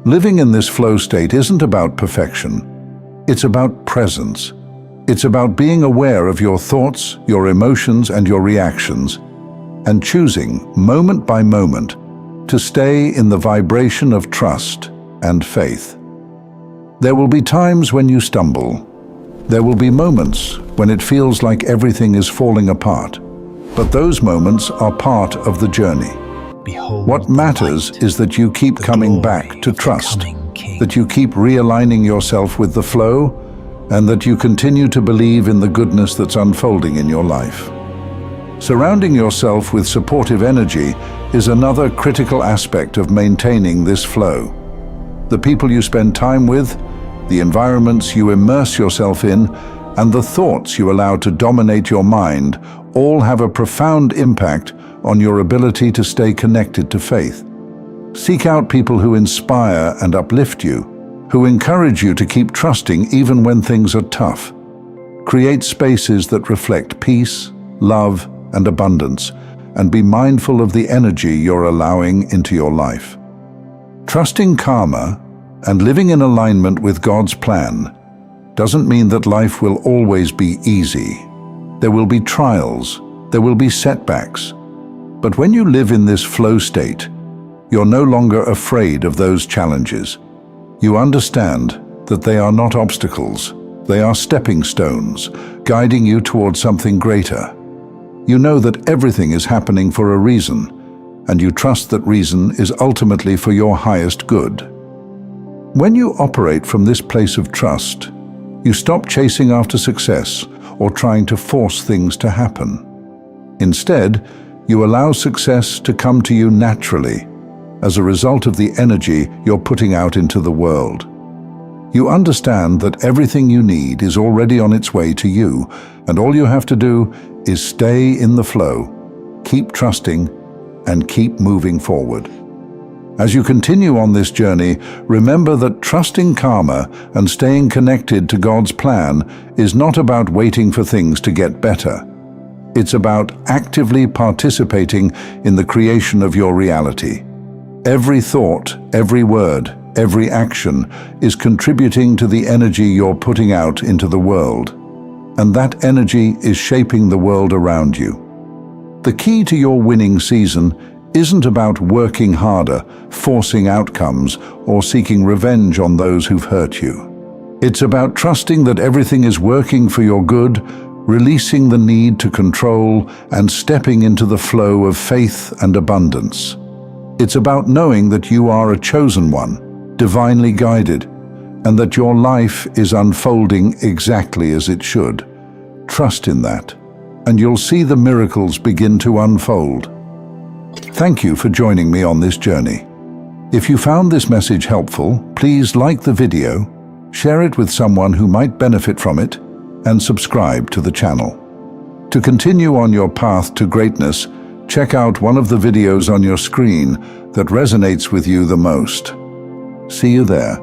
Living in this flow state isn't about perfection. It's about presence. It's about being aware of your thoughts, your emotions, and your reactions, and choosing, moment by moment, to stay in the vibration of trust and faith. There will be times when you stumble. There will be moments when it feels like everything is falling apart. But those moments are part of the journey. What matters is that you keep coming back to trust, that you keep realigning yourself with the flow, and that you continue to believe in the goodness that's unfolding in your life. Surrounding yourself with supportive energy is another critical aspect of maintaining this flow. The people you spend time with, the environments you immerse yourself in, and the thoughts you allow to dominate your mind all have a profound impact on your ability to stay connected to faith. Seek out people who inspire and uplift you, who encourage you to keep trusting even when things are tough. Create spaces that reflect peace, love, and abundance, and be mindful of the energy you're allowing into your life. Trusting karma and living in alignment with God's plan doesn't mean that life will always be easy. There will be trials, there will be setbacks. But when you live in this flow state, you're no longer afraid of those challenges. You understand that they are not obstacles, they are stepping stones, guiding you towards something greater. You know that everything is happening for a reason, and you trust that reason is ultimately for your highest good. When you operate from this place of trust, you stop chasing after success or trying to force things to happen. Instead, you allow success to come to you naturally as a result of the energy you're putting out into the world. You understand that everything you need is already on its way to you, and all you have to do is stay in the flow, keep trusting, and keep moving forward. As you continue on this journey, remember that trusting karma and staying connected to God's plan is not about waiting for things to get better. It's about actively participating in the creation of your reality. Every thought, every word, every action is contributing to the energy you're putting out into the world, and that energy is shaping the world around you. The key to your winning season isn't about working harder, forcing outcomes, or seeking revenge on those who've hurt you. It's about trusting that everything is working for your good, releasing the need to control, and stepping into the flow of faith and abundance. It's about knowing that you are a chosen one, divinely guided, and that your life is unfolding exactly as it should. Trust in that, and you'll see the miracles begin to unfold. Thank you for joining me on this journey. If you found this message helpful, please like the video, share it with someone who might benefit from it, and subscribe to the channel. To continue on your path to greatness, check out one of the videos on your screen that resonates with you the most. See you there.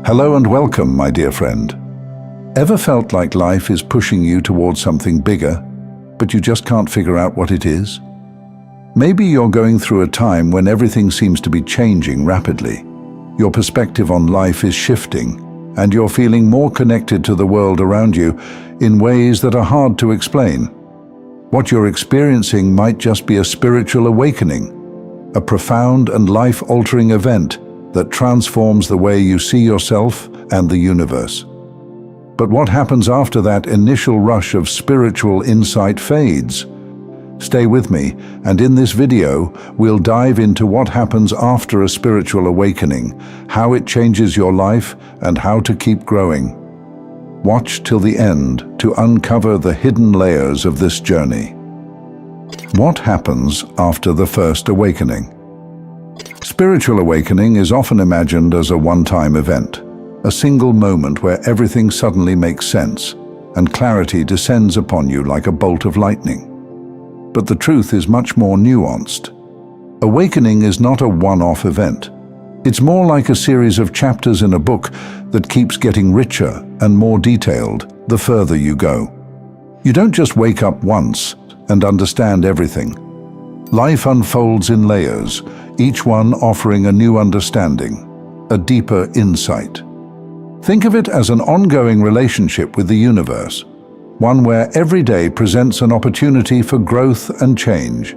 Hello and welcome, my dear friend. Ever felt like life is pushing you towards something bigger, but you just can't figure out what it is? Maybe you're going through a time when everything seems to be changing rapidly. Your perspective on life is shifting, and you're feeling more connected to the world around you in ways that are hard to explain. What you're experiencing might just be a spiritual awakening, a profound and life-altering event that transforms the way you see yourself and the universe. But what happens after that initial rush of spiritual insight fades? Stay with me, and in this video, we'll dive into what happens after a spiritual awakening, how it changes your life, and how to keep growing. Watch till the end to uncover the hidden layers of this journey. What happens after the first awakening? Spiritual awakening is often imagined as a one-time event, a single moment where everything suddenly makes sense, and clarity descends upon you like a bolt of lightning. But the truth is much more nuanced. Awakening is not a one-off event. It's more like a series of chapters in a book that keeps getting richer and more detailed the further you go. You don't just wake up once and understand everything. Life unfolds in layers, each one offering a new understanding, a deeper insight. Think of it as an ongoing relationship with the universe, one where every day presents an opportunity for growth and change.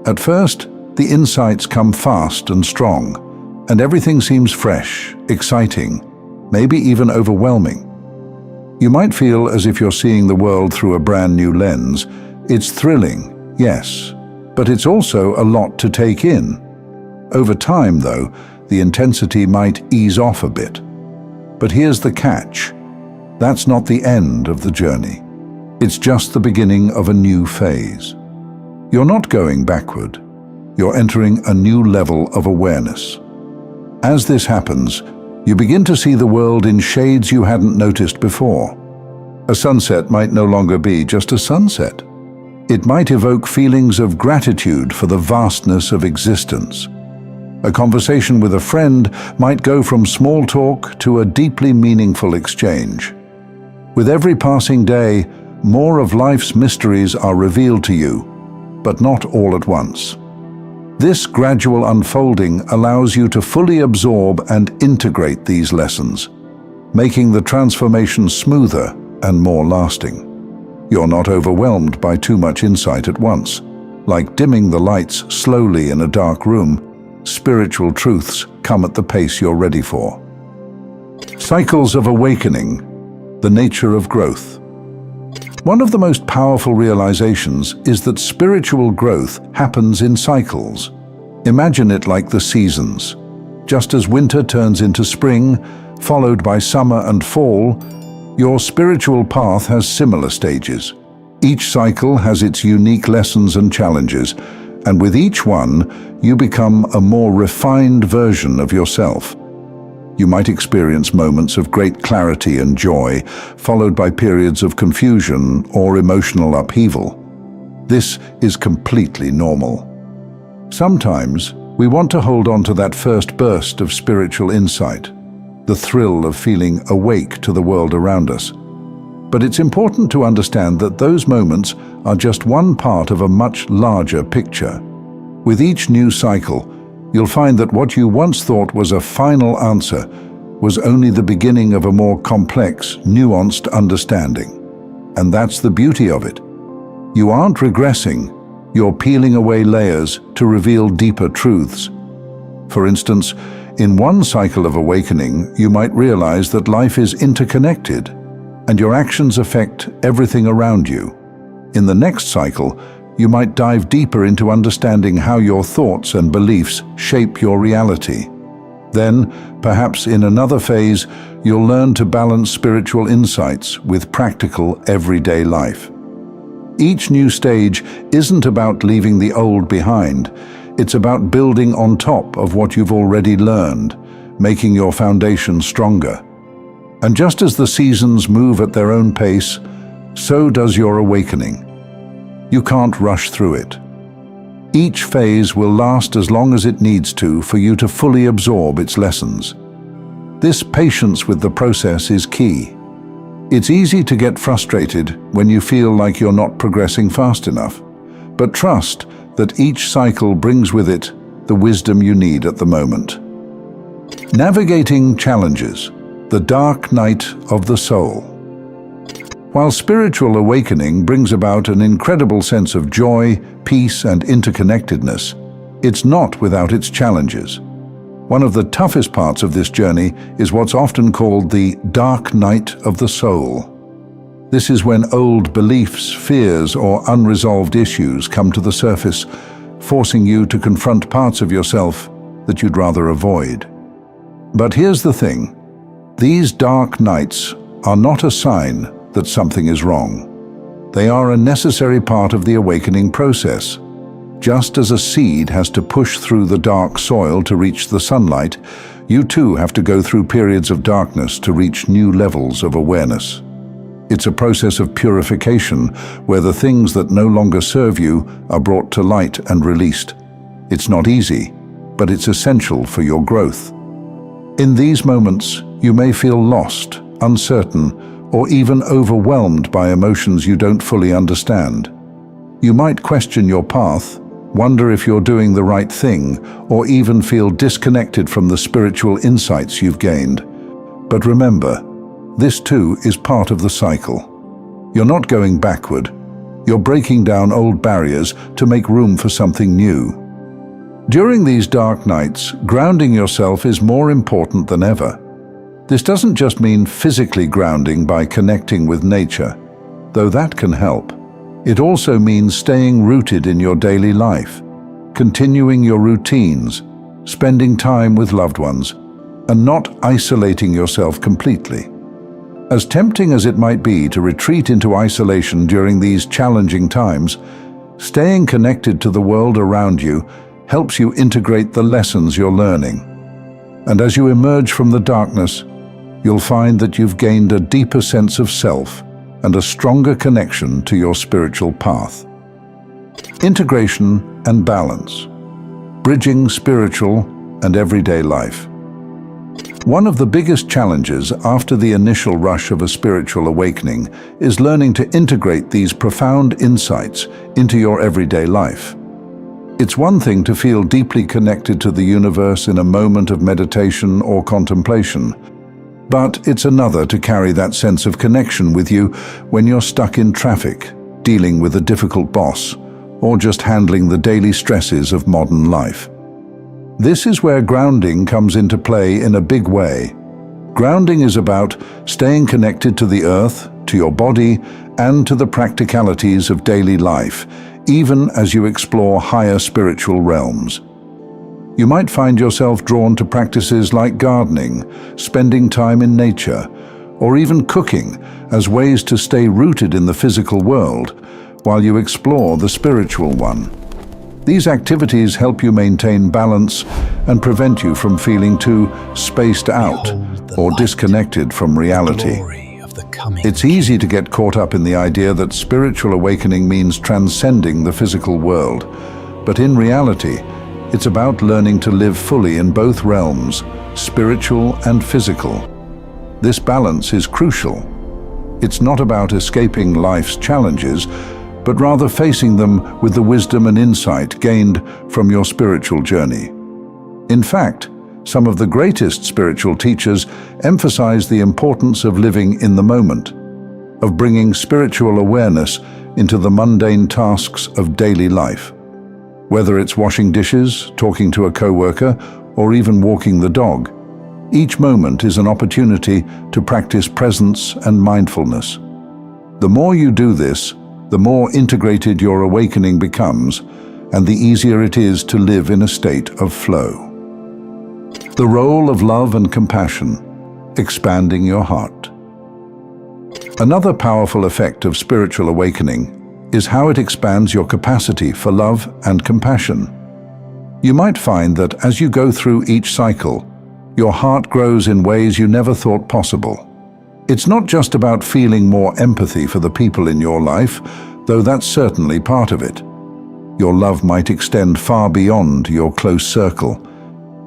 At first, the insights come fast and strong, and everything seems fresh, exciting, maybe even overwhelming. You might feel as if you're seeing the world through a brand new lens. It's thrilling, yes, but it's also a lot to take in. Over time, though, the intensity might ease off a bit. But here's the catch. That's not the end of the journey. It's just the beginning of a new phase. You're not going backward. You're entering a new level of awareness. As this happens, you begin to see the world in shades you hadn't noticed before. A sunset might no longer be just a sunset. It might evoke feelings of gratitude for the vastness of existence. A conversation with a friend might go from small talk to a deeply meaningful exchange. With every passing day, more of life's mysteries are revealed to you, but not all at once. This gradual unfolding allows you to fully absorb and integrate these lessons, making the transformation smoother and more lasting. You're not overwhelmed by too much insight at once. Like dimming the lights slowly in a dark room, spiritual truths come at the pace you're ready for. Cycles of awakening, the nature of growth. One of the most powerful realizations is that spiritual growth happens in cycles. Imagine it like the seasons. Just as winter turns into spring, followed by summer and fall, your spiritual path has similar stages. Each cycle has its unique lessons and challenges, and with each one, you become a more refined version of yourself. You might experience moments of great clarity and joy, followed by periods of confusion or emotional upheaval. This is completely normal. Sometimes, we want to hold on to that first burst of spiritual insight, the thrill of feeling awake to the world around us. But it's important to understand that those moments are just one part of a much larger picture. With each new cycle, you'll find that what you once thought was a final answer was only the beginning of a more complex, nuanced understanding. And that's the beauty of it. You aren't regressing, you're peeling away layers to reveal deeper truths. For instance, in one cycle of awakening, you might realize that life is interconnected, and your actions affect everything around you. In the next cycle, you might dive deeper into understanding how your thoughts and beliefs shape your reality. Then, perhaps in another phase, you'll learn to balance spiritual insights with practical, everyday life. Each new stage isn't about leaving the old behind. It's about building on top of what you've already learned, making your foundation stronger. And just as the seasons move at their own pace, so does your awakening. You can't rush through it. Each phase will last as long as it needs to for you to fully absorb its lessons. This patience with the process is key. It's easy to get frustrated when you feel like you're not progressing fast enough. But trust that each cycle brings with it the wisdom you need at the moment. Navigating challenges, the dark night of the soul. While spiritual awakening brings about an incredible sense of joy, peace, and interconnectedness, it's not without its challenges. One of the toughest parts of this journey is what's often called the dark night of the soul. This is when old beliefs, fears, or unresolved issues come to the surface, forcing you to confront parts of yourself that you'd rather avoid. But here's the thing. These dark nights are not a sign that something is wrong. They are a necessary part of the awakening process. Just as a seed has to push through the dark soil to reach the sunlight, you too have to go through periods of darkness to reach new levels of awareness. It's a process of purification where the things that no longer serve you are brought to light and released. It's not easy, but it's essential for your growth. In these moments, you may feel lost, uncertain, or even overwhelmed by emotions you don't fully understand. You might question your path, wonder if you're doing the right thing, or even feel disconnected from the spiritual insights you've gained. But remember, this too is part of the cycle. You're not going backward. You're breaking down old barriers to make room for something new. During these dark nights, grounding yourself is more important than ever. This doesn't just mean physically grounding by connecting with nature, though that can help. It also means staying rooted in your daily life, continuing your routines, spending time with loved ones, and not isolating yourself completely. As tempting as it might be to retreat into isolation during these challenging times, staying connected to the world around you helps you integrate the lessons you're learning. And as you emerge from the darkness, you'll find that you've gained a deeper sense of self and a stronger connection to your spiritual path. Integration and balance. Bridging spiritual and everyday life. One of the biggest challenges after the initial rush of a spiritual awakening is learning to integrate these profound insights into your everyday life. It's one thing to feel deeply connected to the universe in a moment of meditation or contemplation, but it's another to carry that sense of connection with you when you're stuck in traffic, dealing with a difficult boss, or just handling the daily stresses of modern life. This is where grounding comes into play in a big way. Grounding is about staying connected to the earth, to your body, and to the practicalities of daily life, even as you explore higher spiritual realms. You might find yourself drawn to practices like gardening, spending time in nature, or even cooking as ways to stay rooted in the physical world while you explore the spiritual one. These activities help you maintain balance and prevent you from feeling too spaced out or disconnected from reality. It's easy to get caught up in the idea that spiritual awakening means transcending the physical world, but in reality, it's about learning to live fully in both realms, spiritual and physical. This balance is crucial. It's not about escaping life's challenges, but rather facing them with the wisdom and insight gained from your spiritual journey. In fact, some of the greatest spiritual teachers emphasize the importance of living in the moment, of bringing spiritual awareness into the mundane tasks of daily life. Whether it's washing dishes, talking to a coworker, or even walking the dog, each moment is an opportunity to practice presence and mindfulness. The more you do this, the more integrated your awakening becomes, and the easier it is to live in a state of flow. The role of love and compassion, expanding your heart. Another powerful effect of spiritual awakening is how it expands your capacity for love and compassion. You might find that as you go through each cycle, your heart grows in ways you never thought possible. It's not just about feeling more empathy for the people in your life, though that's certainly part of it. Your love might extend far beyond your close circle,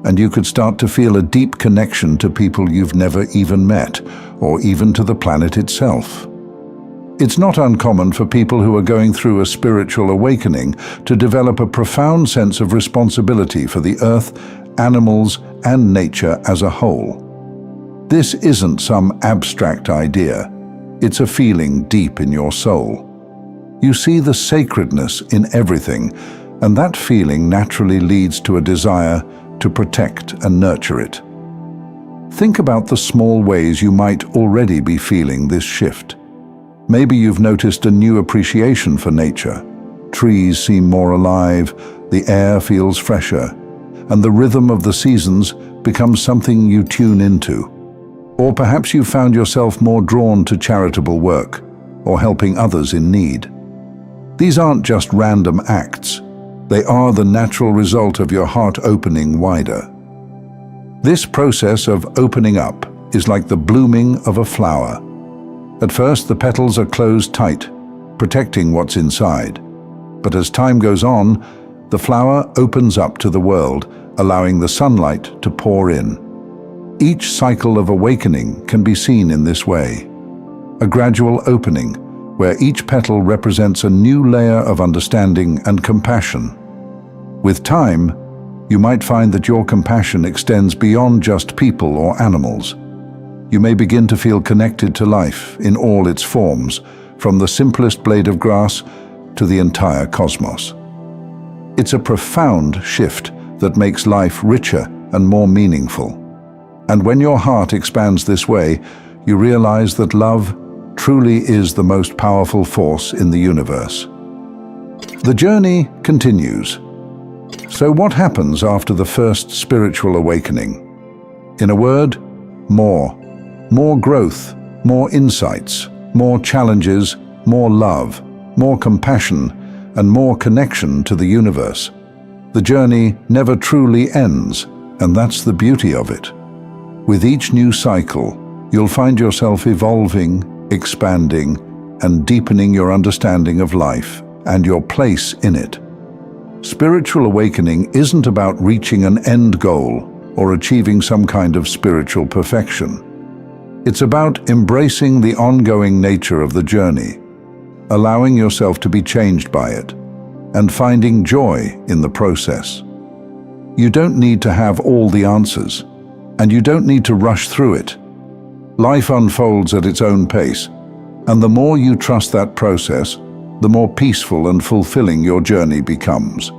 and you could start to feel a deep connection to people you've never even met, or even to the planet itself. It's not uncommon for people who are going through a spiritual awakening to develop a profound sense of responsibility for the earth, animals, and nature as a whole. This isn't some abstract idea. It's a feeling deep in your soul. You see the sacredness in everything, and that feeling naturally leads to a desire to protect and nurture it. Think about the small ways you might already be feeling this shift. Maybe you've noticed a new appreciation for nature. Trees seem more alive, the air feels fresher, and the rhythm of the seasons becomes something you tune into. Or perhaps you found yourself more drawn to charitable work or helping others in need. These aren't just random acts. They are the natural result of your heart opening wider. This process of opening up is like the blooming of a flower. At first, the petals are closed tight, protecting what's inside. But as time goes on, the flower opens up to the world, allowing the sunlight to pour in. Each cycle of awakening can be seen in this way. A gradual opening, where each petal represents a new layer of understanding and compassion. With time, you might find that your compassion extends beyond just people or animals. You may begin to feel connected to life in all its forms, from the simplest blade of grass to the entire cosmos. It's a profound shift that makes life richer and more meaningful. And when your heart expands this way, you realize that love truly is the most powerful force in the universe. The journey continues. So what happens after the first spiritual awakening? In a word, more. More growth, more insights, more challenges, more love, more compassion, and more connection to the universe. The journey never truly ends, and that's the beauty of it. With each new cycle, you'll find yourself evolving, expanding, and deepening your understanding of life and your place in it. Spiritual awakening isn't about reaching an end goal or achieving some kind of spiritual perfection. It's about embracing the ongoing nature of the journey, allowing yourself to be changed by it, and finding joy in the process. You don't need to have all the answers, and you don't need to rush through it. Life unfolds at its own pace, and the more you trust that process, the more peaceful and fulfilling your journey becomes.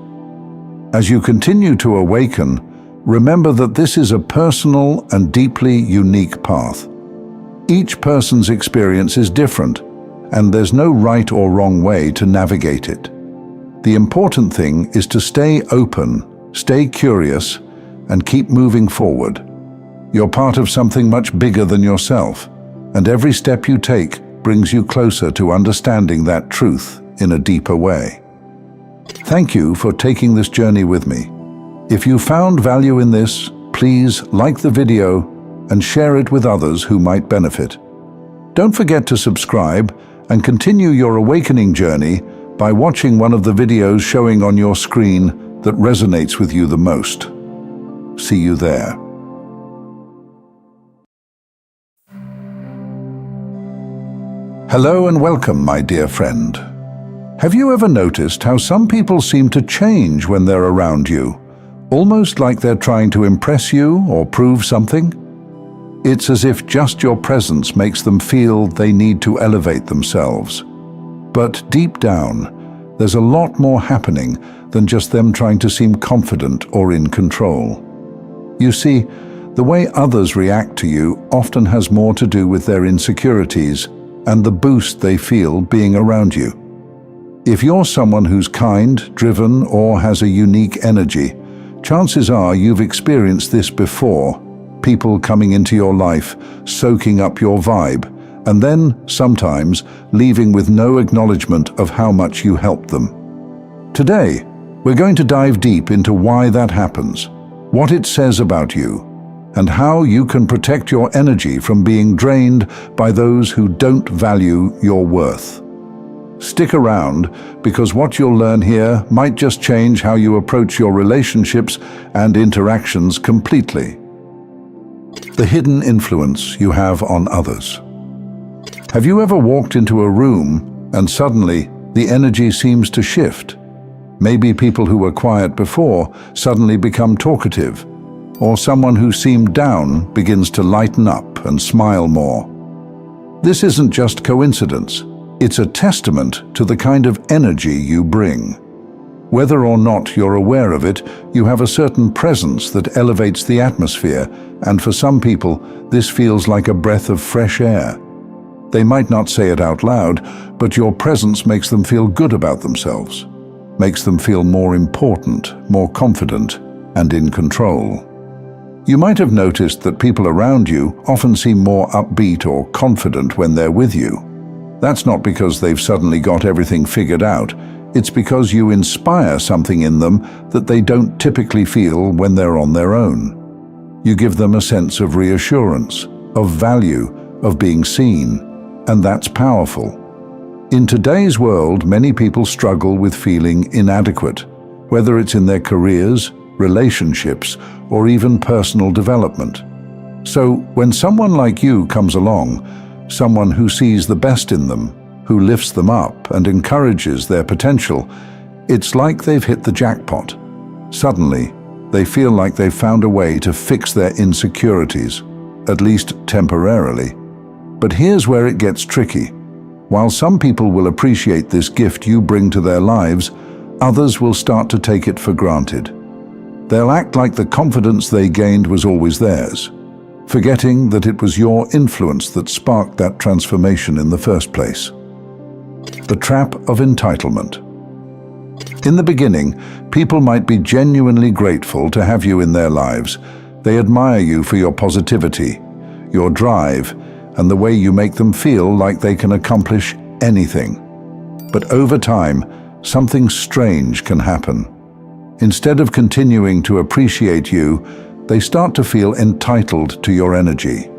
As you continue to awaken, remember that this is a personal and deeply unique path. Each person's experience is different, and there's no right or wrong way to navigate it. The important thing is to stay open, stay curious, and keep moving forward. You're part of something much bigger than yourself, and every step you take brings you closer to understanding that truth in a deeper way. Thank you for taking this journey with me. If you found value in this, please like the video and share it with others who might benefit. Don't forget to subscribe and continue your awakening journey by watching one of the videos showing on your screen that resonates with you the most. See you there. Hello and welcome, my dear friend. Have you ever noticed how some people seem to change when they're around you, almost like they're trying to impress you or prove something? It's as if just your presence makes them feel they need to elevate themselves. But deep down, there's a lot more happening than just them trying to seem confident or in control. You see, the way others react to you often has more to do with their insecurities and the boost they feel being around you. If you're someone who's kind, driven, or has a unique energy, chances are you've experienced this before. People coming into your life, soaking up your vibe, and then, sometimes, leaving with no acknowledgement of how much you helped them. Today, we're going to dive deep into why that happens, what it says about you, and how you can protect your energy from being drained by those who don't value your worth. Stick around, because what you'll learn here might just change how you approach your relationships and interactions completely. The hidden influence you have on others. Have you ever walked into a room and suddenly the energy seems to shift? Maybe people who were quiet before suddenly become talkative, or someone who seemed down begins to lighten up and smile more. This isn't just coincidence, it's a testament to the kind of energy you bring. Whether or not you're aware of it, you have a certain presence that elevates the atmosphere, and for some people, this feels like a breath of fresh air. They might not say it out loud, but your presence makes them feel good about themselves, makes them feel more important, more confident, and in control. You might have noticed that people around you often seem more upbeat or confident when they're with you. That's not because they've suddenly got everything figured out. It's because you inspire something in them that they don't typically feel when they're on their own. You give them a sense of reassurance, of value, of being seen, and that's powerful. In today's world, many people struggle with feeling inadequate, whether it's in their careers, relationships, or even personal development. So when someone like you comes along, someone who sees the best in them, who lifts them up and encourages their potential, it's like they've hit the jackpot. Suddenly, they feel like they've found a way to fix their insecurities, at least temporarily. But here's where it gets tricky. While some people will appreciate this gift you bring to their lives, others will start to take it for granted. They'll act like the confidence they gained was always theirs, forgetting that it was your influence that sparked that transformation in the first place. The trap of entitlement. In the beginning, people might be genuinely grateful to have you in their lives. They admire you for your positivity, your drive, and the way you make them feel like they can accomplish anything. But over time, something strange can happen. Instead of continuing to appreciate you, they start to feel entitled to your energy.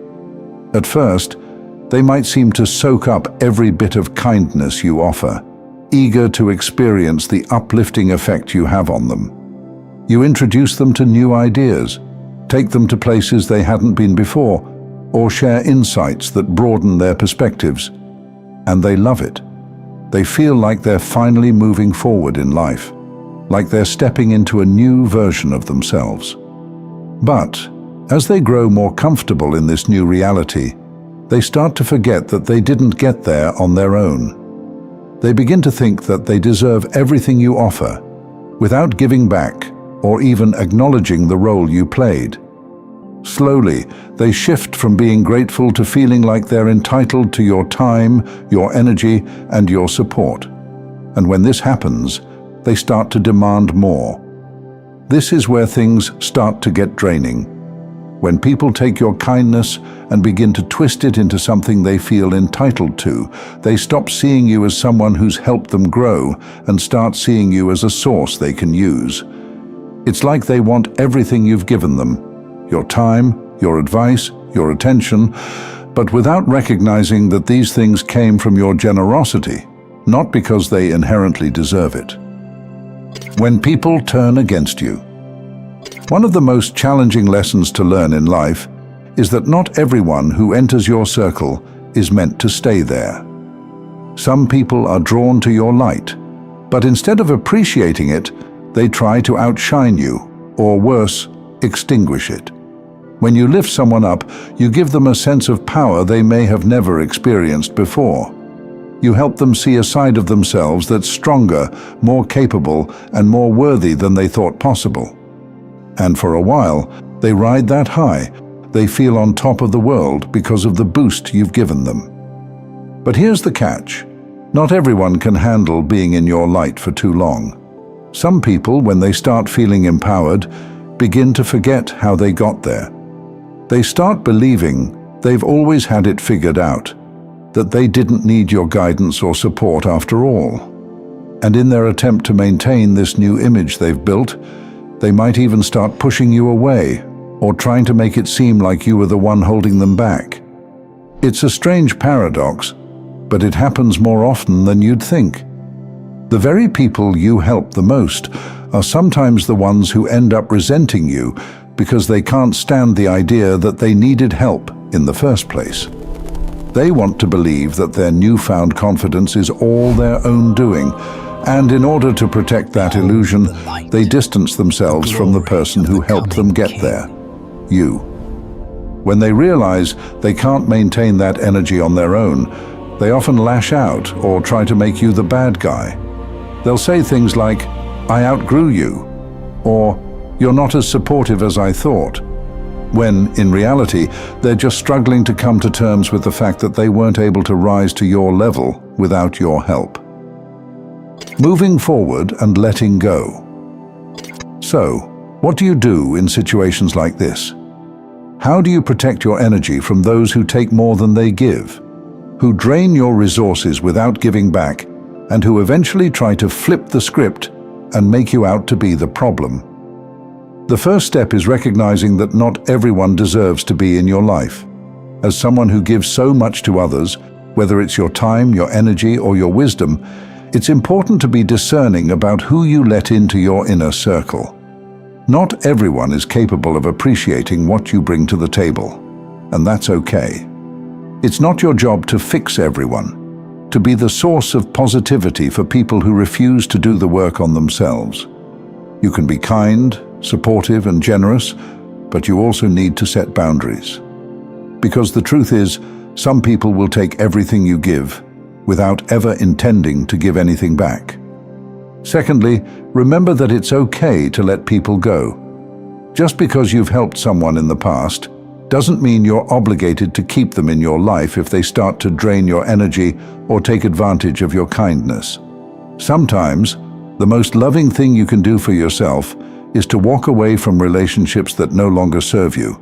At first, they might seem to soak up every bit of kindness you offer, eager to experience the uplifting effect you have on them. You introduce them to new ideas, take them to places they hadn't been before, or share insights that broaden their perspectives. And they love it. They feel like they're finally moving forward in life, like they're stepping into a new version of themselves. But as they grow more comfortable in this new reality, they start to forget that they didn't get there on their own. They begin to think that they deserve everything you offer, without giving back or even acknowledging the role you played. Slowly, they shift from being grateful to feeling like they're entitled to your time, your energy, and your support. And when this happens, they start to demand more. This is where things start to get draining. When people take your kindness and begin to twist it into something they feel entitled to, they stop seeing you as someone who's helped them grow and start seeing you as a source they can use. It's like they want everything you've given them, your time, your advice, your attention, but without recognizing that these things came from your generosity, not because they inherently deserve it. When people turn against you. One of the most challenging lessons to learn in life is that not everyone who enters your circle is meant to stay there. Some people are drawn to your light, but instead of appreciating it, they try to outshine you, or worse, extinguish it. When you lift someone up, you give them a sense of power they may have never experienced before. You help them see a side of themselves that's stronger, more capable, and more worthy than they thought possible. And for a while, they ride that high. They feel on top of the world because of the boost you've given them. But here's the catch. Not everyone can handle being in your light for too long. Some people, when they start feeling empowered, begin to forget how they got there. They start believing they've always had it figured out, that they didn't need your guidance or support after all. And in their attempt to maintain this new image they've built, they might even start pushing you away or trying to make it seem like you were the one holding them back. It's a strange paradox, but it happens more often than you'd think. The very people you help the most are sometimes the ones who end up resenting you because they can't stand the idea that they needed help in the first place. They want to believe that their newfound confidence is all their own doing, and in order to protect that illusion, they distance themselves from the person who helped them get there, you. When they realize they can't maintain that energy on their own, they often lash out or try to make you the bad guy. They'll say things like, "I outgrew you," or "You're not as supportive as I thought," when, in reality, they're just struggling to come to terms with the fact that they weren't able to rise to your level without your help. Moving forward and letting go. So, what do you do in situations like this? How do you protect your energy from those who take more than they give, who drain your resources without giving back, and who eventually try to flip the script and make you out to be the problem? The first step is recognizing that not everyone deserves to be in your life. As someone who gives so much to others, whether it's your time, your energy, or your wisdom, it's important to be discerning about who you let into your inner circle. Not everyone is capable of appreciating what you bring to the table, and that's okay. It's not your job to fix everyone, to be the source of positivity for people who refuse to do the work on themselves. You can be kind, supportive, and generous, but you also need to set boundaries. Because the truth is, some people will take everything you give without ever intending to give anything back. Secondly, remember that it's okay to let people go. Just because you've helped someone in the past doesn't mean you're obligated to keep them in your life if they start to drain your energy or take advantage of your kindness. Sometimes, the most loving thing you can do for yourself is to walk away from relationships that no longer serve you,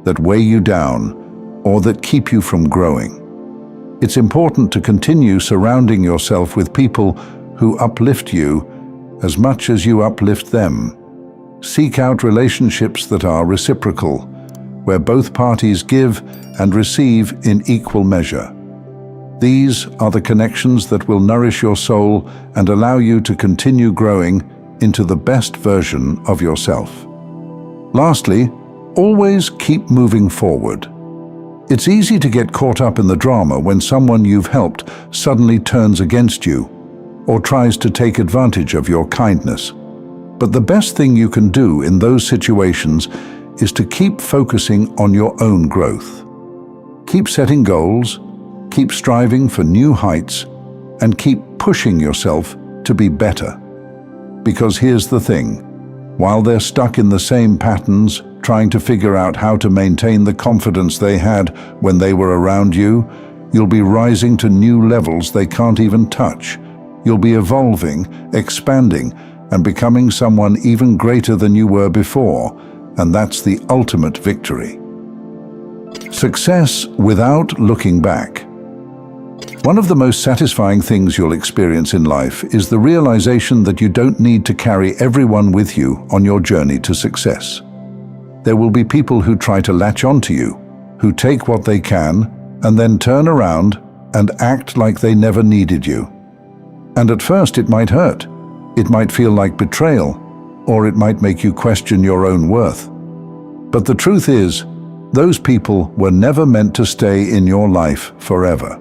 that weigh you down, or that keep you from growing. It's important to continue surrounding yourself with people who uplift you as much as you uplift them. Seek out relationships that are reciprocal, where both parties give and receive in equal measure. These are the connections that will nourish your soul and allow you to continue growing into the best version of yourself. Lastly, always keep moving forward. It's easy to get caught up in the drama when someone you've helped suddenly turns against you or tries to take advantage of your kindness. But the best thing you can do in those situations is to keep focusing on your own growth. Keep setting goals, keep striving for new heights, and keep pushing yourself to be better. Because here's the thing, while they're stuck in the same patterns, trying to figure out how to maintain the confidence they had when they were around you, you'll be rising to new levels they can't even touch. You'll be evolving, expanding, and becoming someone even greater than you were before, and that's the ultimate victory. Success without looking back. One of the most satisfying things you'll experience in life is the realization that you don't need to carry everyone with you on your journey to success. There will be people who try to latch onto you, who take what they can and then turn around and act like they never needed you. And at first it might hurt. It might feel like betrayal, or it might make you question your own worth. But the truth is, those people were never meant to stay in your life forever.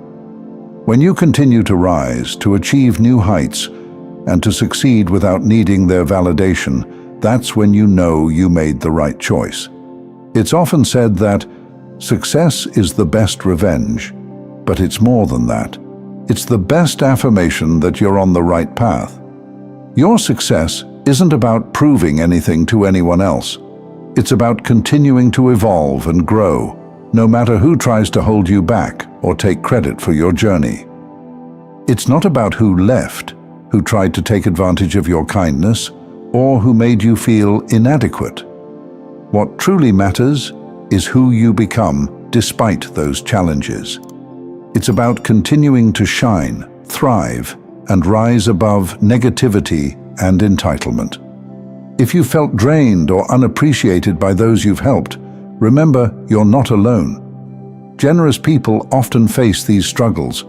When you continue to rise, to achieve new heights, and to succeed without needing their validation, that's when you know you made the right choice. It's often said that success is the best revenge, but it's more than that. It's the best affirmation that you're on the right path. Your success isn't about proving anything to anyone else. It's about continuing to evolve and grow, no matter who tries to hold you back or take credit for your journey. It's not about who left, who tried to take advantage of your kindness, or who made you feel inadequate. What truly matters is who you become despite those challenges. It's about continuing to shine, thrive, and rise above negativity and entitlement. If you felt drained or unappreciated by those you've helped, remember you're not alone. Generous people often face these struggles,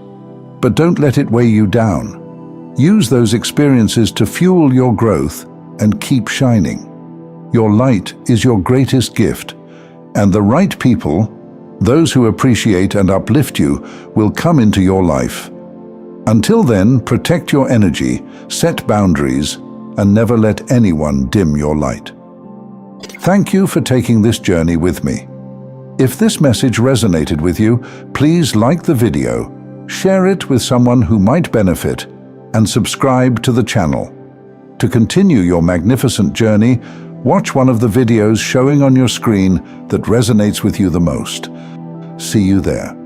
but don't let it weigh you down. Use those experiences to fuel your growth and keep shining. Your light is your greatest gift, and the right people Those who appreciate and uplift you will come into your life. Until then, protect your energy, set boundaries, and never let anyone dim your light. Thank you for taking this journey with me. If this message resonated with you, please like the video, share it with someone who might benefit, and subscribe to the channel. To continue your magnificent journey, watch one of the videos showing on your screen that resonates with you the most. See you there.